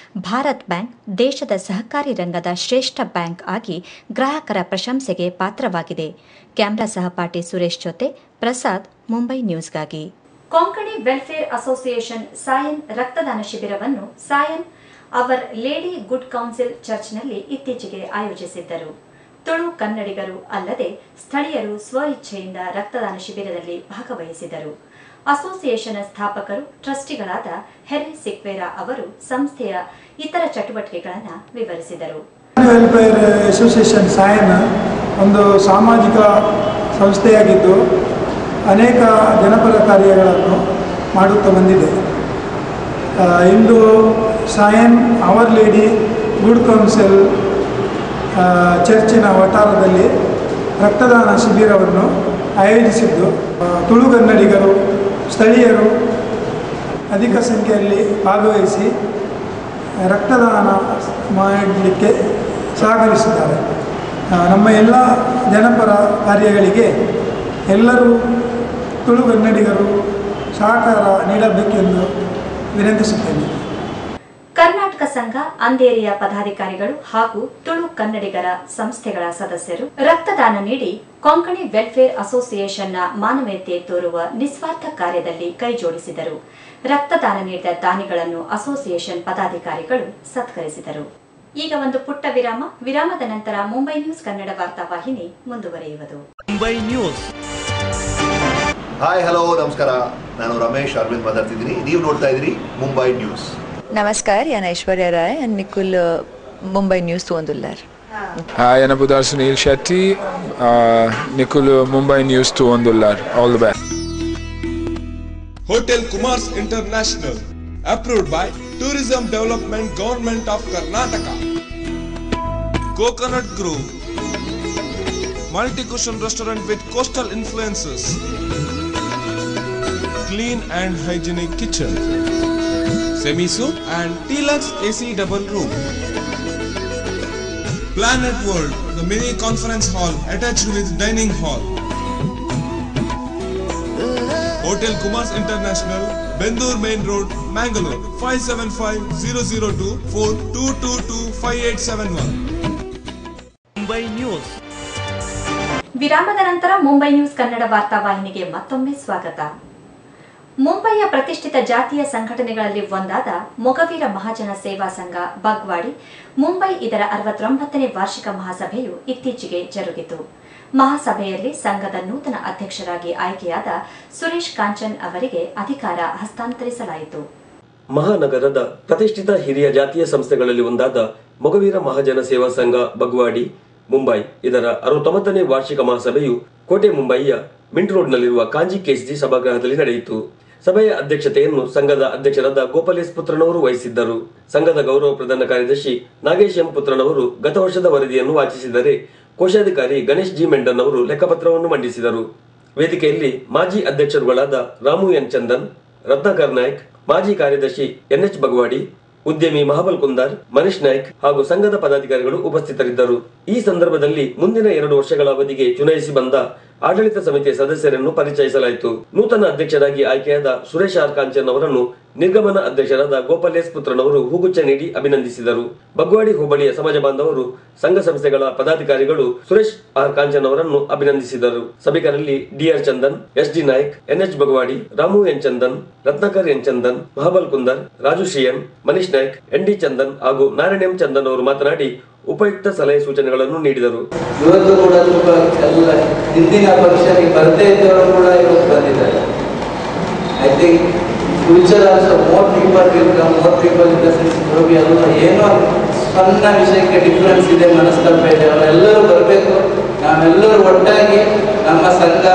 ಭಾರತ್ ಬ್ಯಾಂಕ್ ದೇಶದ ಸಹಕಾರಿ ರಂಗದ ಶ್ರೇಷ್ಠ ಬ್ಯಾಂಕ್ ಆಗಿ ಗ್ರಾಹಕರ ಪ್ರಶಂಸೆಗೆ ಪಾತ್ರವಾಗಿದೆ. ಕ್ಯಾಮ್ರಾ ಸಹಪಾಠಿ ಸುರೇಶ್ ಜೊತೆ ಪ್ರಸಾದ್, ಮುಂಬೈ ನ್ಯೂಸ್ಗಾಗಿ. ಕೊಂಕಣಿ ವೆಲ್ಫೇರ್ ಅಸೋಸಿಯೇಷನ್ ಸಾಯನ್ ರಕ್ತದಾನ ಶಿಬಿರವನ್ನು ಸಾಯನ್ ಅವರ್ ಲೇಡಿ ಗುಡ್ ಕೌನ್ಸಿಲ್ ಚರ್ಚ್ನಲ್ಲಿ ಇತ್ತೀಚೆಗೆ ಆಯೋಜಿಸಿದ್ದರು. ತುಳು ಕನ್ನಡಿಗರು ಅಲ್ಲದೆ ಸ್ಥಳೀಯರು ಸ್ವಇಚ್ಛೆಯಿಂದ ರಕ್ತದಾನ ಶಿಬಿರದಲ್ಲಿ ಭಾಗವಹಿಸಿದರು. ಅಸೋಸಿಯೇಷನ್ ಸ್ಥಾಪಕರು ಟ್ರಸ್ಟಿಗಳಾದ ಹೆರಿ ಸಿಕ್ವೇರಾ ಅವರು ಸಂಸ್ಥೆಯ ಇತರ ಚಟುವಟಿಕೆಗಳನ್ನು ವಿವರಿಸಿದರು. ವೆಲ್ಫೇರ್ ಅಸೋಸಿಯೇಷನ್ ಸಾಯನ್ ಒಂದು ಸಾಮಾಜಿಕ ಸಂಸ್ಥೆಯಾಗಿದ್ದು ಅನೇಕ ಜನಪರ ಕಾರ್ಯಗಳನ್ನು ಮಾಡುತ್ತಾ ಬಂದಿದೆ. ಇಂದು ಸಾಯನ್ ಅವರ್ ಲೇಡಿ ಗುಡ್ ಕೌನ್ಸಿಲ್ ಚರ್ಚಿನ ವಠಾರದಲ್ಲಿ ರಕ್ತದಾನ ಶಿಬಿರವನ್ನು ಆಯೋಜಿಸಿದ್ದು ತುಳು ಕನ್ನಡಿಗರು ಸ್ಥಳೀಯರು ಅಧಿಕ ಸಂಖ್ಯೆಯಲ್ಲಿ ಭಾಗವಹಿಸಿ ರಕ್ತದಾನ ಮಾಡಲಿಕ್ಕೆ ಸಹಕರಿಸಿದ್ದಾರೆ. ನಮ್ಮ ಎಲ್ಲ ಜನಪರ ಕಾರ್ಯಗಳಿಗೆ ಎಲ್ಲರೂ ತುಳು ಕನ್ನಡಿಗರು ಸಹಕಾರ ನೀಡಬೇಕೆಂದು ವಿನಂತಿಸುತ್ತೇನೆ. ಕರ್ನಾಟಕ ಸಂಘ, ಅಂಧೇರಿಯ ಪದಾಧಿಕಾರಿಗಳು ಹಾಗೂ ತುಳು ಕನ್ನಡಿಗರ ಸಂಸ್ಥೆಗಳ ಸದಸ್ಯರು ರಕ್ತದಾನ ನೀಡಿ ಕೊಂಕಣಿ ವೆಲ್ಫೇರ್ ಅಸೋಸಿಯೇಷನ್ನ ಮಾನವೀಯತೆ ತೋರುವ ನಿಸ್ವಾರ್ಥ ಕಾರ್ಯದಲ್ಲಿ ಕೈಜೋಡಿಸಿದರು. ರಕ್ತದಾನ ನೀಡಿದ ದಾನಿಗಳನ್ನು ಅಸೋಸಿಯೇಷನ್ ಪದಾಧಿಕಾರಿಗಳು ಸತ್ಕರಿಸಿದರು. ಈಗ ಒಂದು ಪುಟ್ಟ ವಿರಾಮ. ವಿರಾಮದ ನಂತರ ಮುಂಬೈ ನ್ಯೂಸ್ ಕನ್ನಡ ವಾರ್ತಾ ವಾಹಿನಿ ಮುಂದುವರಿಯುವುದು. ಮುಂಬೈ ನ್ಯೂಸ್. ಹಾಯ್, ಹಲೋ, ನಮಸ್ಕಾರ. ನಾನು ರಮೇಶ್ ಅರವಿಂದ್ ಮಾತಾಡ್ತಿದ್ದೀನಿ. ನೀವು ನೋಡ್ತಾ ಇದ್ದೀರಿ ಮುಂಬೈ ನ್ಯೂಸ್. नमस्कार, याना Aishwarya Rai and Nikul, Mumbai News 2 Hi, Yana Budar Sunil Shetty, Nikul, Mumbai News 2 All the best. Hotel Kumars International, approved by Tourism Development Government of Karnataka. Coconut Grove, multi-cuisine restaurant with coastal influences. clean and hygienic kitchen, semi-suite and deluxe AC double room. Planet World, the mini conference hall attached with dining hall. Hotel Kumars International, Bendur Main Road, Mangalore, 575024222587 Mumbai news. ವಿರಾಮದ ನಂತರ ಮುಂಬೈ ನ್ಯೂಸ್ ಕನ್ನಡ ವಾರ್ತಾವಾಹಿನಿಗೆ ಮತ್ತೊಮ್ಮೆ ಸ್ವಾಗತ. ಮುಂಬೈಯ ಪ್ರತಿಷ್ಠಿತ ಜಾತಿಯ ಸಂಘಟನೆಗಳಲ್ಲಿ ಒಂದಾದ ಮೊಗವೀರ ಮಹಾಜನ ಸೇವಾ ಸಂಘ ಬಗ್ವಾಡಿ ಮುಂಬೈ ಇದರ 69ನೇ ವಾರ್ಷಿಕ ಮಹಾಸಭೆಯು ಇತ್ತೀಚೆಗೆ ಜರುಗಿತು. ಮಹಾಸಭೆಯಲ್ಲಿ ಸಂಘದ ನೂತನ ಅಧ್ಯಕ್ಷರಾಗಿ ಆಯ್ಕೆಯಾದ ಸುರೇಶ್ ಕಾಂಚನ್ ಅವರಿಗೆ ಅಧಿಕಾರ ಹಸ್ತಾಂತರಿಸಲಾಯಿತು. ಮಹಾನಗರದ ಪ್ರತಿಷ್ಠಿತ ಹಿರಿಯ ಜಾತಿಯ ಸಂಸ್ಥೆಗಳಲ್ಲಿ ಒಂದಾದ ಮೊಗವೀರ ಮಹಾಜನ ಸೇವಾ ಸಂಘ ಬಗ್ವಾಡಿ ಮುಂಬೈ ಇದರ 69ನೇ ವಾರ್ಷಿಕ ಮಹಾಸಭೆಯು ಕೋಟೆ ಮುಂಬಯಿಯ ಮಿಂಟ್ ರೋಡ್ನಲ್ಲಿರುವ ಕಾಂಜಿ ಕೆಎಸ್ಜಿ ಸಭಾಗೃಹದಲ್ಲಿ ನಡೆಯಿತು. ಸಭೆಯ ಅಧ್ಯಕ್ಷತೆಯನ್ನು ಸಂಘದ ಅಧ್ಯಕ್ಷರಾದ ಗೋಪಾಲ್ ಎಸ್ ಪುತ್ರನವರು ವಹಿಸಿದ್ದರು. ಸಂಘದ ಗೌರವ ಪ್ರಧಾನ ಕಾರ್ಯದರ್ಶಿ ನಾಗೇಶ್ ಎಂ ಪುತ್ರನವರು ಗತ ವರ್ಷದ ವರದಿಯನ್ನು ವಾಚಿಸಿದರೆ, ಕೋಶಾಧಿಕಾರಿ ಗಣೇಶ್ ಜಿ ಮೆಂಡನ್ ಅವರು ಲೆಕ್ಕಪತ್ರವನ್ನು ಮಂಡಿಸಿದರು. ವೇದಿಕೆಯಲ್ಲಿ ಮಾಜಿ ಅಧ್ಯಕ್ಷರುಗಳಾದ ರಾಮು ಎನ್ ಚಂದನ್, ರತ್ನಾಕರ್ ನಾಯ್ಕ್, ಮಾಜಿ ಕಾರ್ಯದರ್ಶಿ ಎನ್ಎಚ್ ಬಗ್ವಾಡಿ, ಉದ್ಯಮಿ ಮಹಾಬಲ್ ಕುಂದಾರ್, ಮನೀಶ್ ನಾಯ್ಕ್ ಹಾಗೂ ಸಂಘದ ಪದಾಧಿಕಾರಿಗಳು ಉಪಸ್ಥಿತರಿದ್ದರು. ಈ ಸಂದರ್ಭದಲ್ಲಿ ಮುಂದಿನ 2 ವರ್ಷಗಳ ಅವಧಿಗೆ ಚುನಾಯಿಸಿ ಬಂದ ಆಡಳಿತ ಸಮಿತಿಯ ಸದಸ್ಯರನ್ನು ಪರಿಚಯಿಸಲಾಯಿತು. ನೂತನ ಅಧ್ಯಕ್ಷರಾಗಿ ಆಯ್ಕೆಯಾದ ಸುರೇಶ್ ಆರ್ ಕಾಂಚನ್ ಅವರನ್ನು ನಿರ್ಗಮನ ಅಧ್ಯಕ್ಷರಾದ ಗೋಪಾಲ್ ಎಸ್ ಪುತ್ರನವರು ಹೂಗುಚ್ಛ ನೀಡಿ ಅಭಿನಂದಿಸಿದರು. ಬಗ್ವಾಡಿ ಹೋಬಳಿಯ ಸಮಾಜ ಬಾಂಧವರು, ಸಂಘ ಸಂಸ್ಥೆಗಳ ಪದಾಧಿಕಾರಿಗಳು ಸುರೇಶ್ ಆರ್ ಕಾಂಚನ್ ಅವರನ್ನು ಅಭಿನಂದಿಸಿದರು. ಸಭಿಕರಲ್ಲಿ DR Chandan, S D Naik, NH Bagwadi, Ramu N Chandan, Ratnakar N Chandan, Mahabal Kunder, Raju Shri M, Manish Naik, N D Chandan ಹಾಗೂ ನಾರಾಯಣ ಎಂ ಚಂದನ್ ಅವರು ಮಾತನಾಡಿ ಉಪಯುಕ್ತ ಸಲಹೆ ಸೂಚನೆಗಳನ್ನು ನೀಡಿದರು. ಇವತ್ತು ಕೂಡ ತುಂಬಾ ಎಲ್ಲ ಹಿಂದಿನ ಫಂಕ್ಷನ್ಗೆ ಬರದೇ ಇದ್ದವರು ಕೂಡ ಇವತ್ತು ಬಂದಿದ್ದಾರೆ. I think future also more people will come, more people in the sense ಎಲ್ಲ ಏನೋ ಸಣ್ಣ ವಿಷಯಕ್ಕೆ ಡಿಫ್ರೆನ್ಸ್ ಇದೆ, ಮನಸ್ತಾಪ ಇದೆ, ಅವರೆಲ್ಲರೂ ಬರಬೇಕು. ನಾವೆಲ್ಲರೂ ಒಟ್ಟಾಗಿ ನಮ್ಮ ಸಂಘ,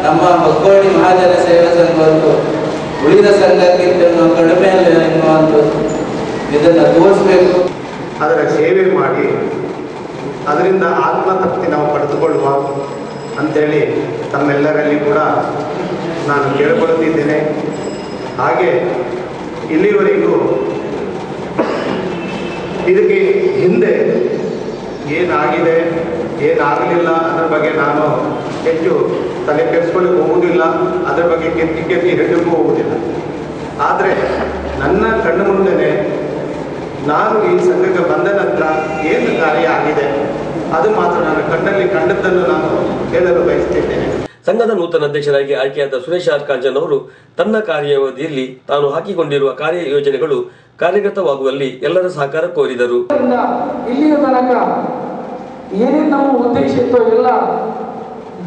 ನಮ್ಮ ಬಗ್ವಾಡಿ ಮಹಾಜನ ಸೇವಾ ಸಂಘವನ್ನು ಉಳಿದ ಸಂಘಕ್ಕಿಂತ ಕಡಿಮೆ ಎನ್ನುವಂಥದ್ದು ಇದನ್ನು ತೋರಿಸಬೇಕು. ಅದರ ಸೇವೆ ಮಾಡಿ ಅದರಿಂದ ಆತ್ಮತೃಪ್ತಿ ನಾವು ಪಡೆದುಕೊಳ್ಳುವ ಅಂಥೇಳಿ ತಮ್ಮೆಲ್ಲರಲ್ಲಿ ಕೂಡ ನಾನು ಕೇಳಿಕೊಳ್ಳುತ್ತಿದ್ದೇನೆ. ಹಾಗೆ ಇಲ್ಲಿವರೆಗೂ ಇದಕ್ಕೆ ಹಿಂದೆ ಏನಾಗಿದೆ ಏನಾಗಲಿಲ್ಲ ಅದರ ಬಗ್ಗೆ ನಾನು ಹೆಚ್ಚು ತಲೆ ಕೆಡಿಸ್ಕೊಳ್ಳಿಕ್ಕೆ ಹೋಗುವುದಿಲ್ಲ, ಅದರ ಬಗ್ಗೆ ಕೆತ್ತಿ ಹೇಳಲಿಕ್ಕೂ ಹೋಗುವುದಿಲ್ಲ. ಆದರೆ ನನ್ನ ಕಣ್ಣು ಮುಂದೆನೇ ನಾನು ಈ ಸಂಘಕ್ಕೆ ಬಂದ ನಂತರ ಏನು ಕಾರ್ಯ ಆಗಿದೆ ಅದು ಮಾತ್ರ ನನ್ನ ಕಣ್ಣಲ್ಲಿ ಕಂಡದ್ದನ್ನು ನಾನು ಹೇಳಲು ಬಯಸುತ್ತಿದ್ದೇನೆ. ಸಂಘದ ನೂತನ ಅಧ್ಯಕ್ಷರಾಗಿ ಆಯ್ಕೆಯಾದ ಸುರೇಶ್ ಆರ್ ಕಾಂಚನ್ ಅವರು ತನ್ನ ಕಾರ್ಯಾವಧಿಯಲ್ಲಿ ತಾನು ಹಾಕಿಕೊಂಡಿರುವ ಕಾರ್ಯ ಯೋಜನೆಗಳು ಕಾರ್ಯಗತವಾಗುವಲ್ಲಿ ಎಲ್ಲರ ಸಹಕಾರ ಕೋರಿದರು. ಇಲ್ಲಿಯ ತನಕ ಏನೇನು ನಮ್ಮ ಉದ್ದೇಶ ಇತ್ತು ಎಲ್ಲ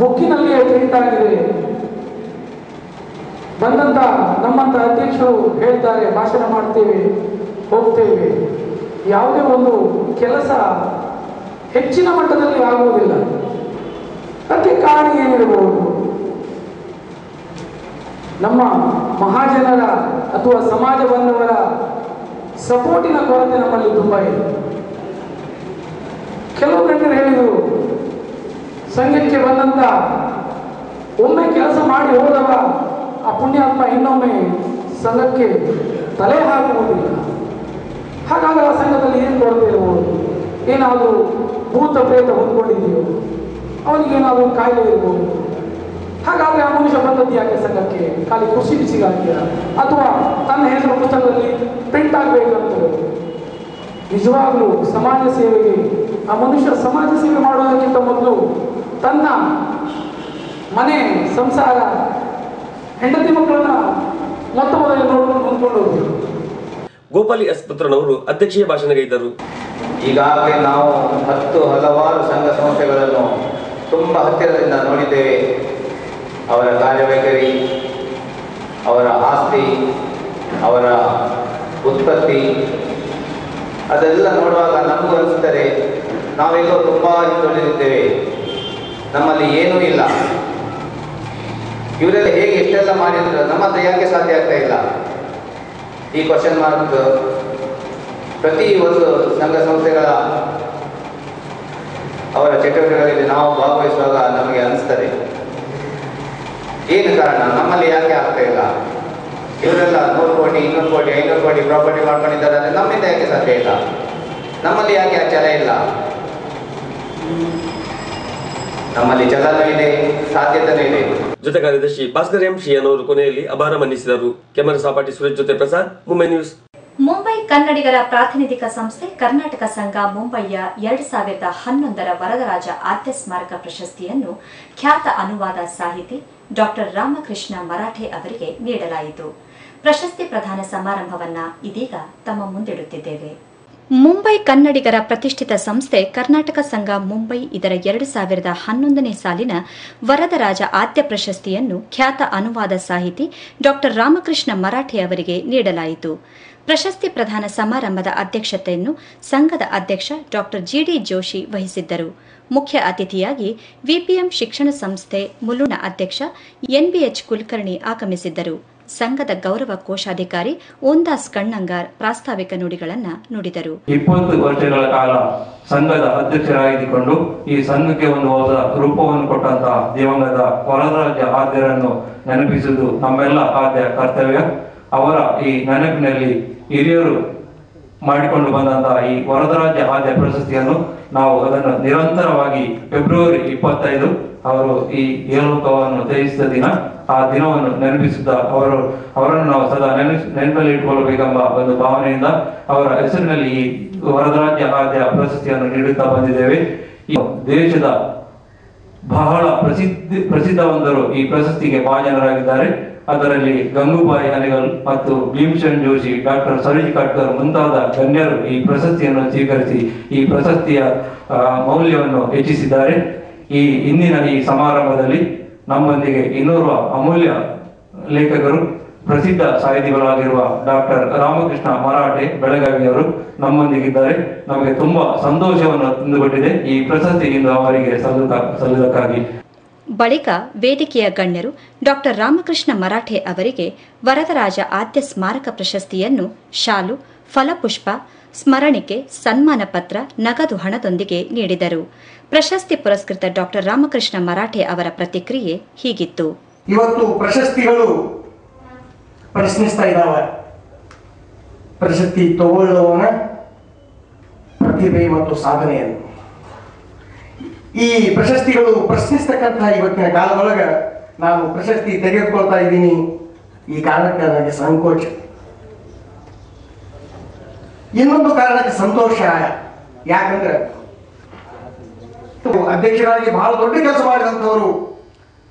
ಬುಕ್ಕಿನಲ್ಲಿಯೇ ಪ್ರಿಂಟ್ ಆಗಿದೆ. ಬಂದಂತ ನಮ್ಮಂತ ಅಧ್ಯಕ್ಷರು ಹೇಳ್ತಾರೆ, ಭಾಷಣ ಮಾಡ್ತೇವೆ, ಹೋಗ್ತೇವೆ. ಯಾವುದೇ ಒಂದು ಕೆಲಸ ಹೆಚ್ಚಿನ ಮಟ್ಟದಲ್ಲಿ ಆಗುವುದಿಲ್ಲ. ಅದಕ್ಕೆ ಕಾರಣ ಏನಿರಬಹುದು? ನಮ್ಮ ಮಹಾಜನರ ಅಥವಾ ಸಮಾಜ ಬಾಂಧವರ ಸಪೋರ್ಟಿನ ಕೊರತೆ ನಮ್ಮಲ್ಲಿ ತುಂಬಾ ಇದೆ. ಕೆಲವು ಗಣ್ಯರು ಹೇಳಿದರು, ಸಂಘಕ್ಕೆ ಬಂದಂತ ಒಮ್ಮೆ ಕೆಲಸ ಮಾಡಿ ಹೋದವ ಆ ಪುಣ್ಯಾತ್ಮ ಇನ್ನೊಮ್ಮೆ ಸಂಘಕ್ಕೆ ತಲೆ ಹಾಕುವುದಿಲ್ಲ. ಹಾಗಾದರೆ ಆ ಸಂಘದಲ್ಲಿ ಏನು ಕೊರತೆ ಇರಬಹುದು? ಏನಾದರೂ ಭೂತ ಪ್ರೇತ ಹೊಂದ್ಕೊಂಡಿದೆಯೋ, ಅವನಿಗೇನಾದರೂ ಕಾಯಿಲೆ ಇರ್ಬೋದು. ಹಾಗಾದರೆ ಆ ಮನುಷ್ಯ ಬಂದದ್ದು ಯಾಕೆ ಸಂಘಕ್ಕೆ? ಖಾಲಿ ಖುಷಿ ಬಿಸಿಗಾಗಿಯ ಅಥವಾ ತನ್ನ ಹೆಸರು ಪುಸ್ತಕದಲ್ಲಿ ಪ್ರಿಂಟ್ ಆಗಬೇಕಂತ? ನಿಜವಾಗ್ಲೂ ಸಮಾಜ ಸೇವೆಗೆ ಆ ಮನುಷ್ಯ ಸಮಾಜ ಸೇವೆ ಮಾಡೋದಕ್ಕಿಂತ ಮೊದಲು ತನ್ನ ಮನೆ, ಸಂಸಾರ, ಹೆಂಡತಿ ಮಕ್ಕಳನ್ನ ಮೊತ್ತ ಮೊದಲೇ ನೋಡ್ಕೊಂಡು ಹೋಗ್ಬೇಕು. ಗೋಪಾಲಿ ಎಸ್ ಪುತ್ರನವರು ಅಧ್ಯಕ್ಷೀಯ ಭಾಷಣಗೈದರು. ಈಗಾಗಲೇ ನಾವು ಹಲವಾರು ಸಂಘ ಸಂಸ್ಥೆಗಳನ್ನು ತುಂಬ ಹತ್ತಿರದಿಂದ ನೋಡಿದ್ದೇವೆ. ಅವರ ಕಾರ್ಯವೈಖರಿ, ಅವರ ಆಸ್ತಿ, ಅವರ ಉತ್ಪತ್ತಿ ಅದೆಲ್ಲ ನೋಡುವಾಗ ನಮಗೂ ಅನಿಸುತ್ತದೆ ನಾವೆಲ್ಲೋ ತುಂಬ ಹಿಂದುಳಿದಿದ್ದೇವೆ, ನಮ್ಮಲ್ಲಿ ಏನೂ ಇಲ್ಲ. ಇವರೆಲ್ಲ ಹೇಗೆ ಇಷ್ಟೆಲ್ಲ ಮಾಡಿದ್ರು, ನಮ್ಮ ಹತ್ರ ಯಾಕೆ ಸಾಧ್ಯ ಆಗ್ತಾ ಇಲ್ಲ? ಈ ಕ್ವಶನ್ ಮಾರ್ಕ್ ಪ್ರತಿ ಒಂದು ಸಂಘ ಸಂಸ್ಥೆಗಳ ಅವರ ಚಟುವಟಿಕೆಗಳಲ್ಲಿ ನಾವು ಭಾಗವಹಿಸುವಾಗ ನಮಗೆ ಅನಿಸ್ತದೆ, ಏನು ಕಾರಣ, ನಮ್ಮಲ್ಲಿ ಯಾಕೆ ಆಗ್ತಾ ಇಲ್ಲ? ಇವರೆಲ್ಲ 100 ಕೋಟಿ 200 ಕೋಟಿ 500 ಕೋಟಿ ಪ್ರಾಪರ್ಟಿ ಮಾಡ್ಕೊಂಡಿದ್ದಾರೆ. ಅಂದರೆ ನಮ್ಮಿಂದ ಯಾಕೆ ಸಾಧ್ಯ ಇಲ್ಲ? ನಮ್ಮಲ್ಲಿ ಯಾಕೆ ಆ ಛಲ ಇಲ್ಲ? ನಮ್ಮಲ್ಲಿ ಛಲನೂ ಇದೆ, ಸಾಧ್ಯತೆನೂ ಇದೆ. ಜೊತೆ ಕಾರ್ಯದರ್ಶಿ ಭಾಸ್ಕರ್ ಎಂ ಶ್ರೀಯನ್ ಅವರು ಕೊನೆಯಲ್ಲಿ ಅಭಾರ ಮನ್ನಿಸಿದರು. ಕ್ಯಾಮರಾ ಸಹಪಾಠಿ ಸುರೇಶ್ ಜೊತೆ ಪ್ರಸಾದ್, ಮುಂಬೈ ನ್ಯೂಸ್. ಮುಂಬೈ ಕನ್ನಡಿಗರ ಪ್ರಾತಿನಿಧಿಕ ಸಂಸ್ಥೆ ಕರ್ನಾಟಕ ಸಂಘ ಮುಂಬಯಿಯ 2011 ವರದರಾಜ ಆದ್ಯ ಸ್ಮಾರಕ ಪ್ರಶಸ್ತಿಯನ್ನು ಖ್ಯಾತ ಅನುವಾದ ಸಾಹಿತಿ ಡಾಕ್ಟರ್ ರಾಮಕೃಷ್ಣ ಮರಾಠೆ ಅವರಿಗೆ ನೀಡಲಾಯಿತು. ಪ್ರಶಸ್ತಿ ಪ್ರದಾನ ಸಮಾರಂಭವನ್ನ ಇದೀಗ ತಮ್ಮ ಮುಂದಿಡುತ್ತಿದ್ದೇವೆ. ಮುಂಬೈ ಕನ್ನಡಿಗರ ಪ್ರತಿಷ್ಠಿತ ಸಂಸ್ಥೆ ಕರ್ನಾಟಕ ಸಂಘ ಮುಂಬೈ ಇದರ 2011ನೇ ಸಾಲಿನ ವರದರಾಜ ಆದ್ಯ ಪ್ರಶಸ್ತಿಯನ್ನು ಖ್ಯಾತ ಅನುವಾದ ಸಾಹಿತಿ ಡಾಕ್ಟರ್ ರಾಮಕೃಷ್ಣ ಮರಾಠೆ ಅವರಿಗೆ ನೀಡಲಾಯಿತು. ಪ್ರಶಸ್ತಿ ಪ್ರದಾನ ಸಮಾರಂಭದ ಅಧ್ಯಕ್ಷತೆಯನ್ನು ಸಂಘದ ಅಧ್ಯಕ್ಷ ಡಾಕ್ಟರ್ ಜಿಡಿ ಜೋಶಿ ವಹಿಸಿದ್ದರು. ಮುಖ್ಯ ಅತಿಥಿಯಾಗಿ ವಿಪಿಎಂ ಶಿಕ್ಷಣ ಸಂಸ್ಥೆ ಮುಲುನ ಅಧ್ಯಕ್ಷ ಎನ್ಬಿಎಚ್ ಕುಲಕರ್ಣಿ ಆಗಮಿಸಿದ್ದರು. ಸಂಘದ ಗೌರವ ಕೋಶಾಧಿಕಾರಿ ಓಂದಾಸ್ ಕಣ್ಣಂಗಾರ್ ಪ್ರಾಸ್ತಾವಿಕ ನುಡಿಗಳನ್ನು ನುಡಿದರು. 20 ವರ್ಷಗಳ ಕಾಲ ಸಂಘದ ಅಧ್ಯಕ್ಷರಾಗಿದ್ದುಕೊಂಡು ಈ ಸಂಘಕ್ಕೆ ಒಂದು ಹೊಸ ರೂಪವನ್ನು ಕೊಟ್ಟಂತಹ ದಿವಂಗತ ವರದರಾಜ ಆದ್ಯರನ್ನು ನೆನಪಿಸುವುದು ನಮ್ಮೆಲ್ಲ ಆದ್ಯ ಕರ್ತವ್ಯ. ಅವರ ಈ ನೆನಪಿನಲ್ಲಿ ಹಿರಿಯರು ಮಾಡಿಕೊಂಡು ಬಂದಂತಹ ಈ ವರದರಾಜ ಆದ್ಯ ಪ್ರಶಸ್ತಿಯನ್ನು ನಾವು ಅದನ್ನು ನಿರಂತರವಾಗಿ ಫೆಬ್ರವರಿ 25 ಅವರು ಈ ಏಲೋಕವನ್ನು ತ್ಯಜಿಸಿದ ದಿನ, ಆ ದಿನವನ್ನು ನೆನಪಿಸುತ್ತಾ ಅವರನ್ನು ನಾವು ಸದಾ ನೆನಪಲ್ಲಿ ಇಟ್ಕೊಳ್ಬೇಕೆಂಬ ಒಂದು ಭಾವನೆಯಿಂದ ಅವರ ಹೆಸರಿನಲ್ಲಿ ಈ ವರದರಾಜ ಆದ್ಯ ಪ್ರಶಸ್ತಿಯನ್ನು ನೀಡುತ್ತಾ ಬಂದಿದ್ದೇವೆ. ಈ ದೇಶದ ಬಹಳ ಪ್ರಸಿದ್ಧವಂತರು ಈ ಪ್ರಶಸ್ತಿಗೆ ಭಾಜನರಾಗಿದ್ದಾರೆ. ಅದರಲ್ಲಿ ಗಂಗೂಬಾಯಿ ಅನಿಗಲ್ ಮತ್ತು ಭೀಮಸೇನ್ ಜೋಶಿ, ಡಾಕ್ಟರ್ ಸರೋಜ್ ಕಾಟ್ಕರ್ ಮುಂತಾದ ಗಣ್ಯರು ಈ ಪ್ರಶಸ್ತಿಯನ್ನು ಸ್ವೀಕರಿಸಿ ಈ ಪ್ರಶಸ್ತಿಯ ಮೌಲ್ಯವನ್ನು ಹೆಚ್ಚಿಸಿದ್ದಾರೆ. ಈ ಇಂದಿನ ಈ ಸಮಾರಂಭದಲ್ಲಿ ನಮ್ಮೊಂದಿಗೆ 200 ಅಮೂಲ್ಯ ಲೇಖಕರು, ಪ್ರಸಿದ್ಧ ಸಾಹಿತಿಗಳಾಗಿರುವ ಡಾಕ್ಟರ್ ರಾಮಕೃಷ್ಣ ಮರಾಠೆ ಬೆಳಗಾವಿಯವರು ನಮ್ಮೊಂದಿಗಿದ್ದಾರೆ. ನಮಗೆ ತುಂಬಾ ಸಂತೋಷವನ್ನು ತಂದುಕೊಟ್ಟಿದೆ ಈ ಪ್ರಶಸ್ತಿಯಿಂದ ಅವರಿಗೆ ಸಲ್ಲುವುದಕ್ಕಾಗಿ. ಬಳಿಕ ವೇದಿಕೆಯ ಗಣ್ಯರು ಡಾಕ್ಟರ್ ರಾಮಕೃಷ್ಣ ಮರಾಠೆ ಅವರಿಗೆ ವರದರಾಜ ಆದ್ಯ ಸ್ಮಾರಕ ಪ್ರಶಸ್ತಿಯನ್ನು ಶಾಲು, ಫಲಪುಷ್ಪ, ಸ್ಮರಣಿಕೆ, ಸನ್ಮಾನ ಪತ್ರ, ನಗದು ಹಣದೊಂದಿಗೆ ನೀಡಿದರು. ಪ್ರಶಸ್ತಿ ಪುರಸ್ಕೃತ ಡಾಕ್ಟರ್ ರಾಮಕೃಷ್ಣ ಮರಾಠೆ ಅವರ ಪ್ರತಿಕ್ರಿಯೆ ಹೀಗಿತ್ತು. ಇವತ್ತು ಪ್ರಶಸ್ತಿಗಳು ಪ್ರಶ್ನಿಸ್ತಾ ಇದ್ದಾವೆ. ಪ್ರಶಸ್ತಿ ತಗೊಳ್ಳುವವನ ಪ್ರತಿಭೆ ಮತ್ತು ಸಾಧನೆಯನ್ನು. ಈ ಪ್ರಶಸ್ತಿಗಳು ಪ್ರಶ್ನಿಸ್ತಕ್ಕಂಥ ಇವತ್ತಿನ ಕಾಲದೊಳಗೆ ನಾನು ಪ್ರಶಸ್ತಿ ತೆಗೆದುಕೊಳ್ತಾ ಇದ್ದೀನಿ. ಈ ಕಾರಣಕ್ಕೆ ನನಗೆ ಸಂಕೋಚ. ಇನ್ನೊಂದು ಕಾರಣಕ್ಕೆ ಸಂತೋಷ. ಯಾಕಂದ್ರೆ ಅಧ್ಯಕ್ಷರಾಗಿ ಬಹಳ ದೊಡ್ಡ ಕೆಲಸ ಮಾಡಿದಂಥವರು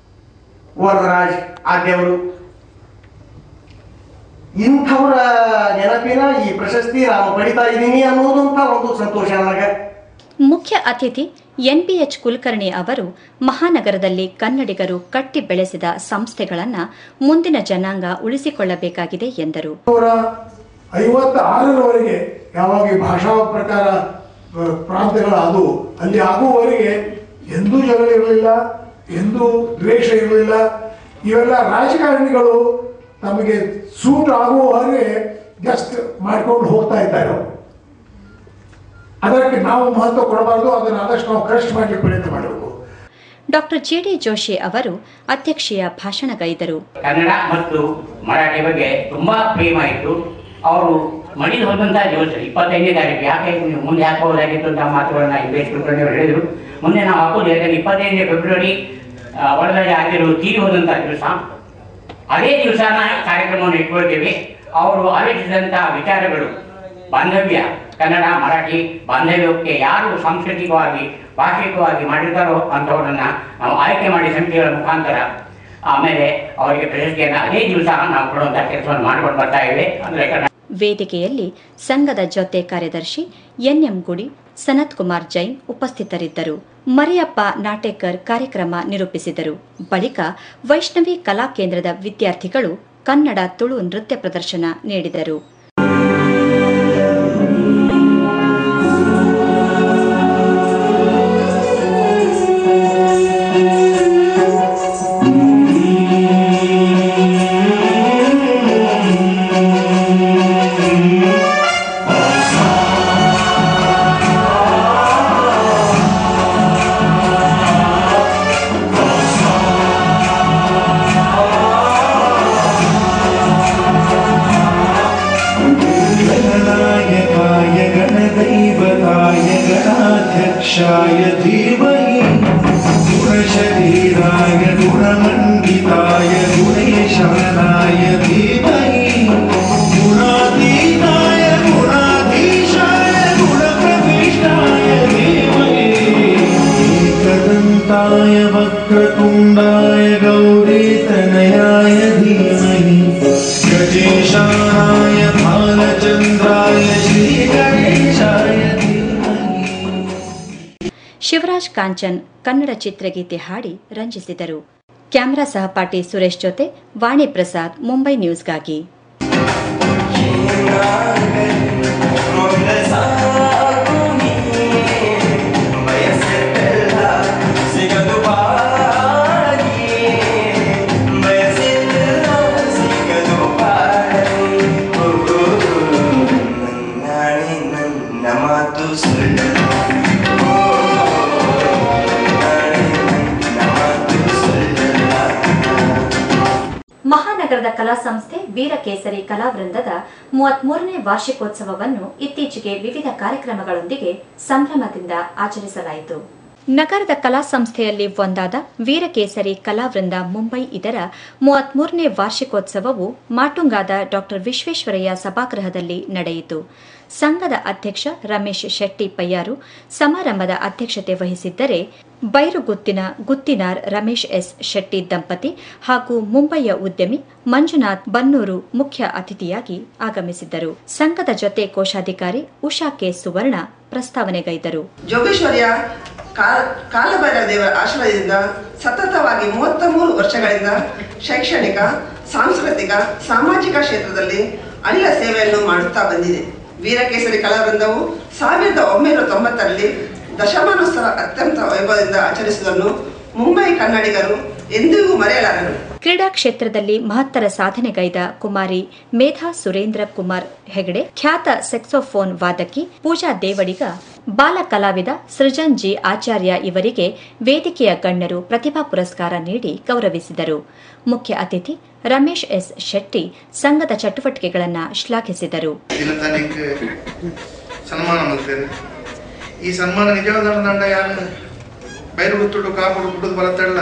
ವರದರಾಜ್ ಆದ್ಯವರು. ಇಂಥವರ ನೆನಪಿನ ಈ ಪ್ರಶಸ್ತಿ ನಾನು ಪಡಿತಾ ಇದ್ದೀನಿ ಅನ್ನೋದಂತ ಒಂದು ಸಂತೋಷ ನನಗೆ. ಮುಖ್ಯ ಅತಿಥಿ ಎನ್ಬಿಎಚ್ ಕುಲಕರ್ಣಿ ಅವರು ಮಹಾನಗರದಲ್ಲಿ ಕನ್ನಡಿಗರು ಕಟ್ಟಿ ಬೆಳೆಸಿದ ಸಂಸ್ಥೆಗಳನ್ನು ಮುಂದಿನ ಜನಾಂಗ ಉಳಿಸಿಕೊಳ್ಳಬೇಕಾಗಿದೆ ಎಂದರು. 1956ರವರೆಗೆ ಯಾವಾಗ ಭಾಷಾ ಪ್ರಕಾರ ಪ್ರಾಂತ್ಯಗಳು ಅಲ್ಲಿ ಆಗುವವರೆಗೆ ಎಂದೂ ಜಗಳ ಇರಲಿಲ್ಲ, ಎಂದೂ ದ್ವೇಷ ಇರಲಿಲ್ಲ. ಇವೆಲ್ಲ ರಾಜಕಾರಣಿಗಳು ನಮಗೆ ಸೂಟ್ ಆಗುವವರೆಗೆ ಜಸ್ಟ್ ಮಾಡ್ಕೊಂಡು ಹೋಗ್ತಾ ಇದ್ದಾರೆ. ಅದಕ್ಕೆ ನಾವು ಮಹತ್ವ ಕೊಡಬಾರದು, ಅದನ್ನು ಆದಷ್ಟು ನಾವು ಕ್ರಶ್ ಮಾಡಲಿಕ್ಕೆ ಪ್ರಯತ್ನ ಮಾಡಬೇಕು. ಡಾಕ್ಟರ್ ಜಿಡಿ ಜೋಶಿ ಅವರು ಅಧ್ಯಕ್ಷೀಯ ಭಾಷಣಗೈದರು. ಕನ್ನಡ ಮತ್ತು ಮರಾಠಿ ಬಗ್ಗೆ ತುಂಬಾ ಪ್ರೇಮ ಇತ್ತು. ಅವರು ಮಡಿದು ಹೋದಂತಹ ದಿವಸ 25ನೇ ತಾರೀಕು, ಯಾಕೆ ನೀವು ಮುಂದೆ ಹಾಕಬಹುದಾಗಿತ್ತು ಅಂತ ಮಾತುಗಳನ್ನ ಎನ್ಬಿಎಚ್ ಕುಲಕರ್ಣಿ ಅವರು ಹೇಳಿದರು. ಮುಂದೆ ನಾವು ಹಾಕೋದು ಯಾಕಂದ್ರೆ 25ನೇ ಫೆಬ್ರವರಿ ವರದರಾಜ ಆದ್ಯರು ತೀರಿ ಹೋದಂತಹ ದಿವಸ. ಅದೇ ದಿವಸ ಕಾರ್ಯಕ್ರಮವನ್ನು ಇಟ್ಕೊಳ್ತೇವೆ. ಅವರು ಆಲೋಚಿಸಿದಂತಹ ವಿಚಾರಗಳು, ಬಾಂಧವ್ಯ, ಕನ್ನಡ ಮರಾಠಿ ಬಾಂಧವ್ಯಕ್ಕೆ ಯಾರು ಸಾಂಸ್ಕೃತಿಕವಾಗಿ ಭಾಷಿಕವಾಗಿ ಮಾಡಿರ್ತಾರೋ ಅಂಥವ್ರನ್ನ ನಾವು ಆಯ್ಕೆ ಮಾಡಿ ಸಮಿತಿಗಳ ಮುಖಾಂತರ ಆಮೇಲೆ ಅವರಿಗೆ ಪ್ರಶಸ್ತಿಯನ್ನು ಅದೇ ದಿವಸ ನಾವು ಕೊಡುವಂತಹ ಕೆಲಸವನ್ನು ಮಾಡಿಕೊಂಡು ಬರ್ತಾ ಇವೆ. ಅಂದರೆ ವೇದಿಕೆಯಲ್ಲಿ ಸಂಘದ ಜೊತೆ ಕಾರ್ಯದರ್ಶಿ ಎನ್ಎಂ ಗುಡಿ, ಸನತ್ ಕುಮಾರ್ ಜೈನ್ ಉಪಸ್ಥಿತರಿದ್ದರು. ಮರಿಯಪ್ಪ ನಾಟೇಕರ್ ಕಾರ್ಯಕ್ರಮ ನಿರೂಪಿಸಿದರು. ಬಳಿಕ ವೈಷ್ಣವಿ ಕಲಾ ಕೇಂದ್ರದ ವಿದ್ಯಾರ್ಥಿಗಳು ಕನ್ನಡ ತುಳು ನೃತ್ಯ ಪ್ರದರ್ಶನ ನೀಡಿದರು. गणनायकाय गणाध्यक्षाय धीमहि गुणशरीराय गुणमण्डिताय गुणेशानाय धीमहि गुणातीताय गुणाधीशाय गुणप्रविष्टाय धीमहि एकदन्ताय वक्रतुण्डाय गौरीतनयाय धीमहि गजेशानाय भालचन्द्राय श्रीगणेशाय ಶಿವರಾಜ್ ಕಾಂಚನ್ ಕನ್ನಡ ಚಿತ್ರಗೀತೆ ಹಾಡಿ ರಂಜಿಸಿದರು. ಕ್ಯಾಮೆರಾ ಸಹಪಾಠಿ ಸುರೇಶ್ ಜೊತೆ ವಾಣಿ ಪ್ರಸಾದ್, ಮುಂಬೈ ನ್ಯೂಸ್ಗಾಗಿ. ಮಹಾನಗರದ ಕಲಾ ಸಂಸ್ಥೆ ವೀರಕೇಸರಿ ಕಲಾವೃಂದದ 33ನೇ ವಾರ್ಷಿಕೋತ್ಸವವನ್ನು ಇತ್ತೀಚೆಗೆ ವಿವಿಧ ಕಾರ್ಯಕ್ರಮಗಳೊಂದಿಗೆ ಸಂಭ್ರಮದಿಂದ ಆಚರಿಸಲಾಯಿತು. ನಗರದ ಕಲಾ ಸಂಸ್ಥೆಯಲ್ಲಿ ಒಂದಾದ ವೀರಕೇಸರಿ ಕಲಾವೃಂದ ಮುಂಬೈ ಇದರ 33ನೇ ವಾರ್ಷಿಕೋತ್ಸವವು ಮಾಟುಂಗಾದ ಡಾ ವಿಶ್ವೇಶ್ವರಯ್ಯ ಸಭಾಗೃಹದಲ್ಲಿ ನಡೆಯಿತು. ಸಂಘದ ಅಧ್ಯಕ್ಷ ರಮೇಶ್ ಶೆಟ್ಟಿ ಪಯ್ಯಾರು ಸಮಾರಂಭದ ಅಧ್ಯಕ್ಷತೆ ವಹಿಸಿದ್ದರೆ, ಬೈರುಗುತ್ತಿನ ಗುತ್ತಿನಾರ್ ರಮೇಶ್ ಎಸ್ ಶೆಟ್ಟಿ ದಂಪತಿ ಹಾಗೂ ಮುಂಬಯಿಯ ಉದ್ಯಮಿ ಮಂಜುನಾಥ್ ಬನ್ನೂರು ಮುಖ್ಯ ಅತಿಥಿಯಾಗಿ ಆಗಮಿಸಿದ್ದರು. ಸಂಘದ ಜೊತೆ ಕೋಶಾಧಿಕಾರಿ ಉಷಾ ಕೆ ಸುವರ್ಣ ಪ್ರಸ್ತಾವನೆಗೈದರು. ಜೋಗೇಶ್ವರ್ಯ ಕಾಲಭೈರವ ದೇವರ ಆಶ್ರಯದಿಂದ ಸತತವಾಗಿ 33 ವರ್ಷಗಳಿಂದ ಶೈಕ್ಷಣಿಕ, ಸಾಂಸ್ಕೃತಿಕ, ಸಾಮಾಜಿಕ ಕ್ಷೇತ್ರದಲ್ಲಿ ಅನಿಲ ಸೇವೆಯನ್ನು ಮಾಡುತ್ತಾ ಬಂದಿದೆ. ವೀರಕೇಸರಿ ಕಲಾವೃಂದವು 1990ರಲ್ಲಿ ದಶಮಾನೋತ್ಸವ ಅತ್ಯಂತ ವೈಭವದಿಂದ ಆಚರಿಸುವುದನ್ನು ಮುಂಬೈ ಕನ್ನಡಿಗರು ಎಂದಿಗೂ ಮರೆಯಲಾರರು. ಕ್ರೀಡಾ ಕ್ಷೇತ್ರದಲ್ಲಿ ಮಹತ್ತರ ಸಾಧನೆಗೈದ ಕುಮಾರಿ ಮೇಧಾ ಸುರೇಂದ್ರ ಕುಮಾರ್ ಹೆಗಡೆ, ಖ್ಯಾತ ಸೆಕ್ಸೋಫೋನ್ ವಾದಕಿ ಪೂಜಾ ದೇವಡಿಗ, ಬಾಲ ಕಲಾವಿದ ಸೃಜನ್ ಜಿ ಆಚಾರ್ಯ ಇವರಿಗೆ ವೇದಿಕೆಯ ಗಣ್ಯರು ಪ್ರತಿಭಾ ಪುರಸ್ಕಾರ ನೀಡಿ ಗೌರವಿಸಿದರು. ಮುಖ್ಯ ಅತಿಥಿ ರಮೇಶ್ ಎಸ್ ಶೆಟ್ಟಿ ಸಂಘದ ಚಟುವಟಿಕೆಗಳನ್ನು ಶ್ಲಾಘಿಸಿದರು. ಈ ಸನ್ಮಾನ ನಿಜವಾದ ದಂಡ ಯಾರು ಬೈರು ಗುತ್ತುಡು ಕಾಪುಡು ಕುಟುದು ಬರತ್ತಲ್ಲ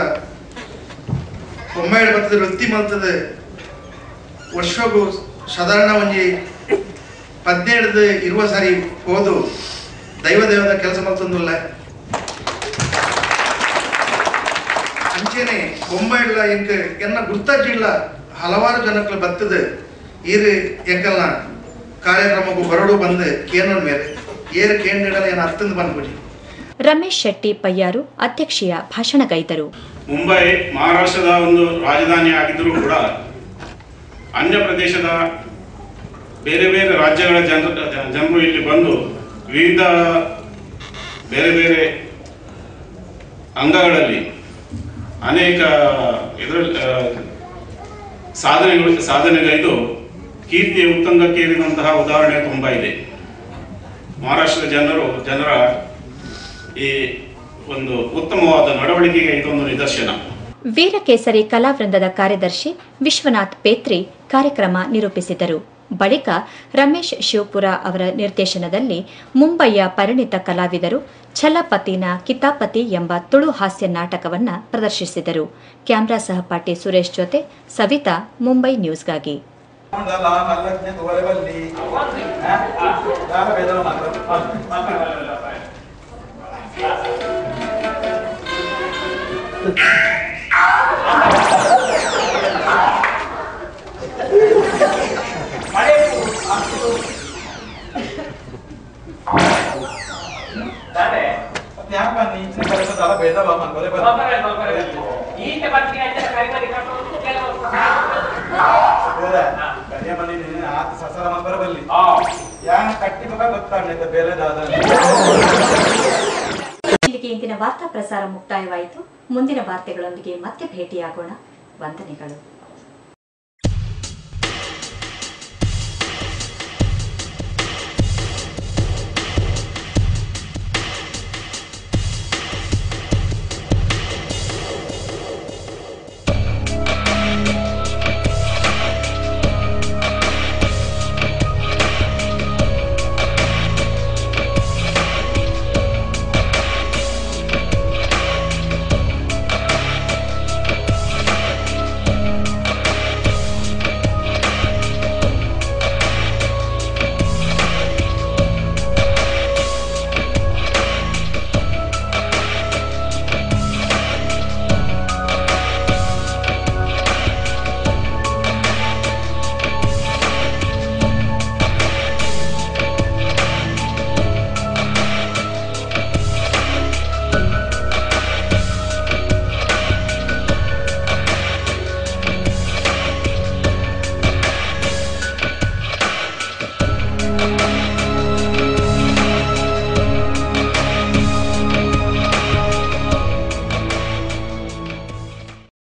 ಒಮ್ಮೆಡೆ ಬರ್ತದೆ ವೃತ್ತಿ ಮಲ್ತದೆ ವರ್ಷಗೂ ಸಾಧಾರಣ ಒಂಜಿ 17-20 ಸಾರಿ ಹೋದು ದೈವದ ಕೆಲಸ ಮಲ್ತಂದಿಲ್ಲ. ಅಂಚೆನೆ ಬೊಂಬೈಡ್ಲ ಎಂಕ ಎನ್ನ ಗುರ್ತಾಜಿಲ್ಲ ಹಲವಾರು ಜನಕ್ಕಳು ಬರ್ತದೆ ಈರು ಎಂಕಲ್ನ ಕಾರ್ಯಕ್ರಮಕ್ಕೂ ಬರಡು ಬಂದು ಕೇನೋನ್ ಮೇಲೆ ಏರು ಕೇಂದ್ರ ಏನು ಅರ್ಥದಿಂದ ಬಂದ್ಬಿಡಿ. ರಮೇಶ್ ಶೆಟ್ಟಿ ಪಯ್ಯಾರು ಅಧ್ಯಕ್ಷೀಯ ಭಾಷಣಗೈದರು. ಮುಂಬೈ ಮಹಾರಾಷ್ಟ್ರದ ಒಂದು ರಾಜಧಾನಿ ಆಗಿದ್ದರೂ ಕೂಡ ಅನ್ಯ ಪ್ರದೇಶದ ಬೇರೆ ಬೇರೆ ರಾಜ್ಯಗಳ ಜನರು ಇಲ್ಲಿ ಬಂದು ವಿವಿಧ ಬೇರೆ ಬೇರೆ ಅಂಗಗಳಲ್ಲಿ ಅನೇಕ ಸಾಧನೆಗೈದು ಕೀರ್ತಿಯ ಉತ್ತುಂಗಕ್ಕೇರಿದಂತಹ ಉದಾಹರಣೆ ತುಂಬ ಇದೆ. ಮಹಾರಾಷ್ಟ್ರದ ಜನರ ಈ ಒಂದು ಉತ್ತಮವಾದ ನಡವಳಿಕೆಗೆ ಇದೊಂದು ನಿದರ್ಶನ. ವೀರಕೇಸರಿ ಕಲಾವೃಂದದ ಕಾರ್ಯದರ್ಶಿ ವಿಶ್ವನಾಥ್ ಪೇತ್ರಿ ಕಾರ್ಯಕ್ರಮ ನಿರೂಪಿಸಿದರು. ಬಳಿಕ ರಮೇಶ್ ಶಿವಪುರ ಅವರ ನಿರ್ದೇಶನದಲ್ಲಿ ಮುಂಬಯಿಯ ಪರಿಣಿತ ಕಲಾವಿದರು ಛಲಪತಿನ ಕಿತಾಪತಿ ಎಂಬ ತುಳು ಹಾಸ್ಯ ನಾಟಕವನ್ನು ಪ್ರದರ್ಶಿಸಿದರು. ಕ್ಯಾಮೆರಾ ಸಹಪಾಠಿ ಸುರೇಶ್ ಜೊತೆ ಸವಿತಾ, ಮುಂಬೈ ನ್ಯೂಸ್ಗಾಗಿ. ಇಲ್ಲಿಗೆ ಇಂದಿನ ವಾರ್ತಾ ಪ್ರಸಾರ ಮುಕ್ತಾಯವಾಯಿತು. ಮುಂದಿನ ವಾರ್ತೆಗಳೊಂದಿಗೆ ಮತ್ತೆ ಭೇಟಿಯಾಗೋಣ. ವಂದನೆಗಳು.